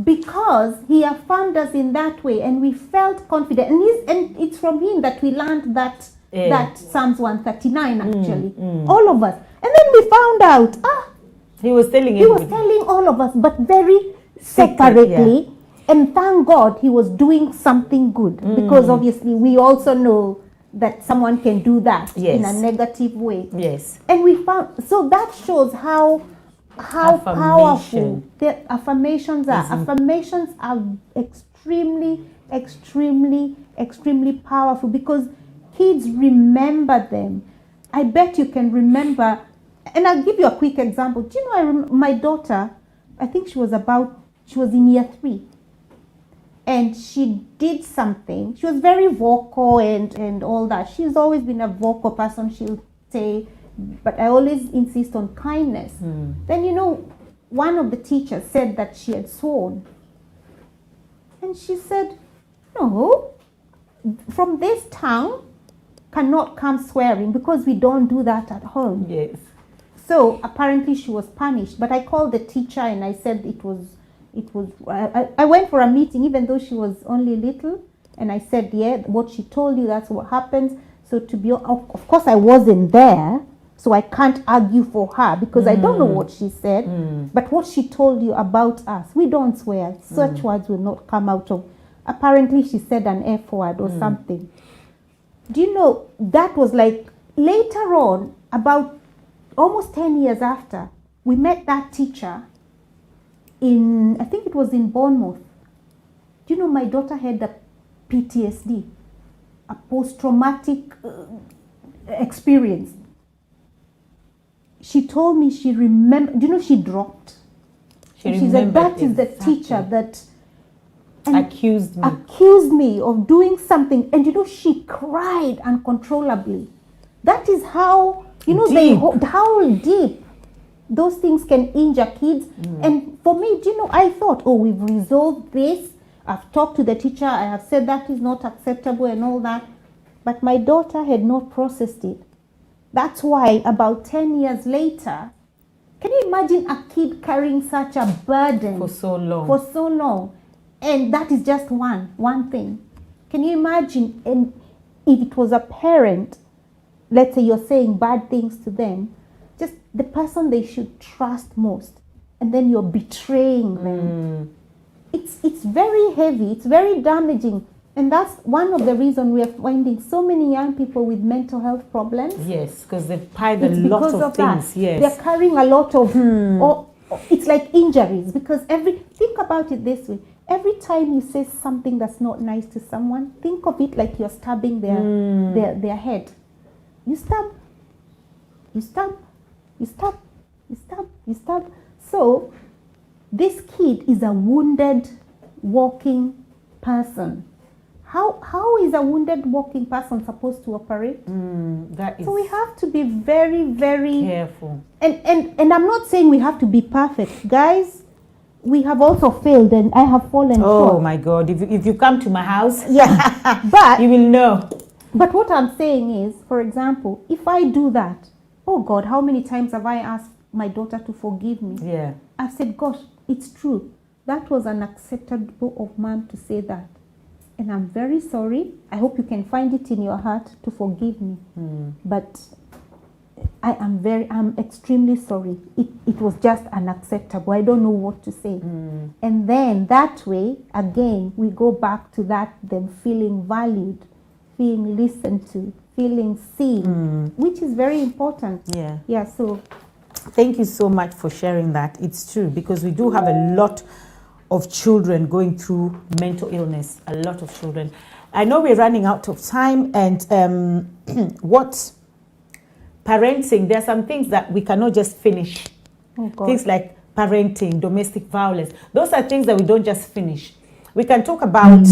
Because he affirmed us in that way and we felt confident. And it's from him that we learned that Psalms 139 actually. All of us. And then we found out, he was telling all of us, but very separately. And thank God he was doing something good. Because obviously we also know that someone can do that in a negative way. Yes. And we found, so that shows how powerful the affirmations are. Affirmations are extremely powerful because kids remember them. I bet you can remember, and I'll give you a quick example. Do you know, my daughter, I think she was in year 3, and she did something. She was very vocal and all that. She's always been a vocal person. She'll say, but I always insist on kindness. Then, you know, one of the teachers said that she had sworn. And she said, no, from this tongue cannot come swearing because we don't do that at home. Yes. So apparently she was punished. But I called the teacher and I said I went for a meeting even though she was only little. And I said, what she told you, that's what happens. So of course I wasn't there. So I can't argue for her because I don't know what she said. But what she told you about us, we don't swear. Such words will not come out of. Apparently she said an F word or something. Do you know, that was like later on, about almost 10 years after, we met that teacher I think it was in Bournemouth. Do you know, my daughter had a PTSD, a post-traumatic experience. She told me she remembered, do you know, she dropped. She said, that is the teacher that accused me of doing something. And you know, she cried uncontrollably. That is how, you know, how deep those things can injure kids. And for me, do you know, I thought, we've resolved this. I've talked to the teacher. I have said that is not acceptable and all that. But my daughter had not processed it. That's why about 10 years later, can you imagine a kid carrying such a burden for so long? And that is just one thing. Can you imagine, and if it was a parent, let's say you're saying bad things to them, just the person they should trust most, and then you're betraying them. It's very heavy, it's very damaging. And that's one of the reasons we are finding so many young people with mental health problems. Yes, because they've piled a It's lot because of things. that. Yes. They're carrying a lot of, or it's like injuries, because think about it this way. Every time you say something that's not nice to someone, think of it like you're stabbing their head. You stab, you stab, you stab, you stab, you stab. So this kid is a wounded walking person. How is a wounded walking person supposed to operate? That is So we have to be very, very careful. And I'm not saying we have to be perfect, guys. We have also failed, and I have fallen Oh short. my God! If you come to my house, Yeah, but you will know. But what I'm saying is, for example, if I do that, oh God, how many times have I asked my daughter to forgive me? Yeah. I've said, gosh, it's true. That was unacceptable of mom to say that. And I'm very sorry. I hope you can find it in your heart to forgive me. But I'm extremely sorry. It was just unacceptable. I don't know what to say. And then that way, again, we go back to that, them feeling valued, feeling listened to, feeling seen, which is very important. Yeah. Yeah, so Thank you so much for sharing that. It's true, because we do have a lot of children going through mental illness, a lot of children. I know we're running out of time, and what parenting, there are some things that we cannot just finish. oh God. Things like parenting, domestic violence, those are things that we don't just finish. We can talk about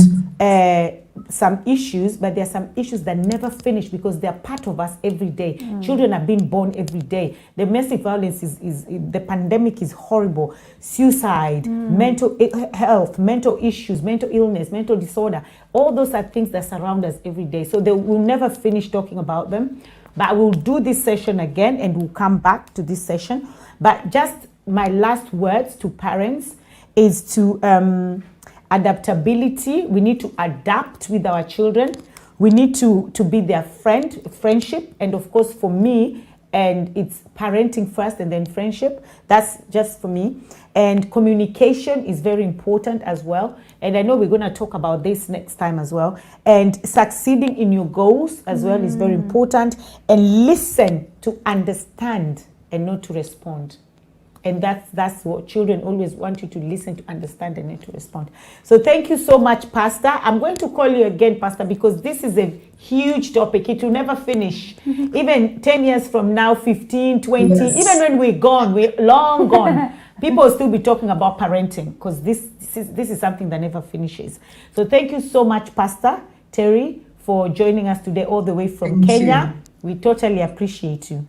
some issues, but there are some issues that never finish because they are part of us every day. Children are being born every day. Domestic violence is the pandemic is horrible. Suicide, mental health, mental issues, mental illness, mental disorder. All those are things that surround us every day. So we'll never finish talking about them. But we'll do this session again, and we'll come back to this session. But just my last words to parents is to adaptability. We need to adapt with our children. We need to be their friendship. And of course, for me, and it's parenting first and then friendship. That's just for me. And communication is very important as well. And I know we're going to talk about this next time as well. And succeeding in your goals as well is very important. And listen to understand and not to respond. And that's what children always want you to listen, to understand, and not to respond. So thank you so much, Pastor. I'm going to call you again, Pastor, because this is a huge topic. It will never finish. Even 10 years from now, 15, 20, Yes. even when we're gone, we're long gone, people will still be talking about parenting, because this is something that never finishes. So thank you so much, Pastor Terry, for joining us today all the way from Thank Kenya. you. We totally appreciate you.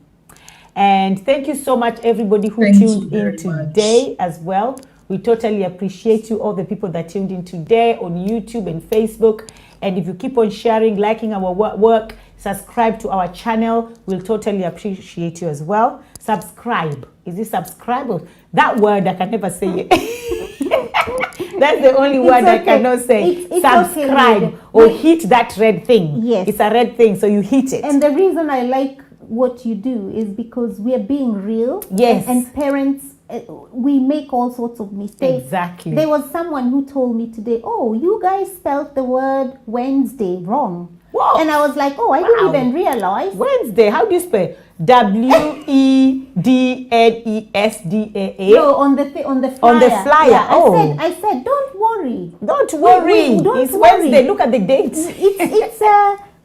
And thank you so much, everybody who Thank you tuned in very much. today as well. We totally appreciate you, all the people that tuned in today on YouTube and Facebook. And if you keep on sharing, liking our work, subscribe to our channel, we'll totally appreciate you as well. Subscribe. Is it subscribe? Or that word I can never say it. That's the only word I okay. cannot say. It's subscribe okay. or hit that red thing. Yes. It's a red thing, so you hit it. And the reason I like what you do is because we are being real. Yes. And parents, we make all sorts of mistakes. Exactly. There was someone who told me today, oh, you guys spelled the word Wednesday wrong. Whoa. And I was like, oh, I Wow. didn't even realize. Wednesday, how do you spell? WEDNESDAA. No, on the flyer. On the flyer, Yeah, oh. I said, don't worry. Don't worry. don't It's worry. Wednesday. Look at the date. It's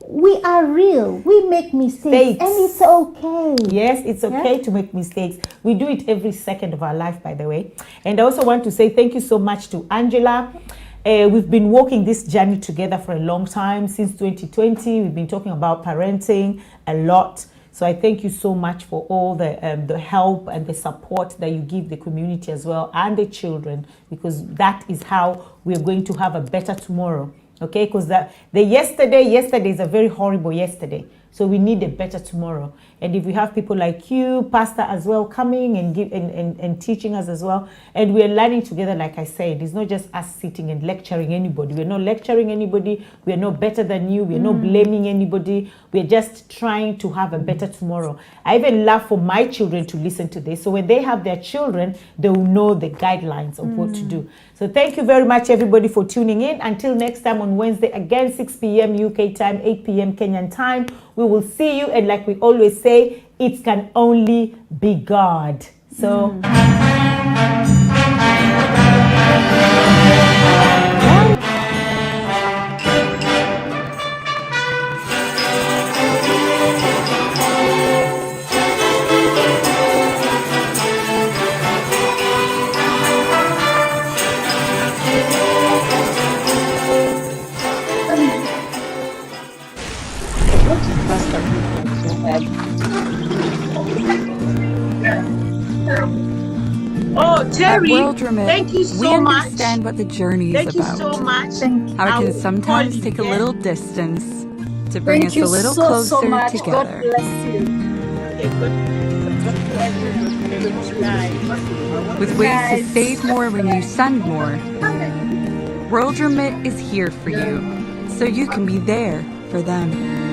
we are real. We make mistakes, Mistakes. and it's okay. Yes, it's okay to make mistakes. We do it every second of our life, by the way. And I also want to say thank you so much to Angela. We've been walking this journey together for a long time, since 2020. We've been talking about parenting a lot. So I thank you so much for all the help and the support that you give the community as well, and the children, because that is how we're going to have a better tomorrow. Okay, because the yesterday is a very horrible yesterday. So we need a better tomorrow. And if we have people like you, Pastor as well, coming and and teaching us as well, and we're learning together, like I said, it's not just us sitting and lecturing anybody. We're not lecturing anybody. We're not better than you. We're not blaming anybody. We're just trying to have a better tomorrow. I even love for my children to listen to this. So when they have their children, they will know the guidelines of what to do. So thank you very much, everybody, for tuning in. Until next time on Wednesday, again, 6 p.m. UK time, 8 p.m. Kenyan time. We will see you. And like we always say, it can only be God. So... Oh, Terry, World Remit, thank you we so much. understand what the journey Thank is you about. so much. How I it will can sometimes call you take a again. little distance to bring Thank us you a little so closer much. together. God bless you. Okay, good night. With ways to Guys. save more when you send more, World Remit is here for you, so you can be there for them.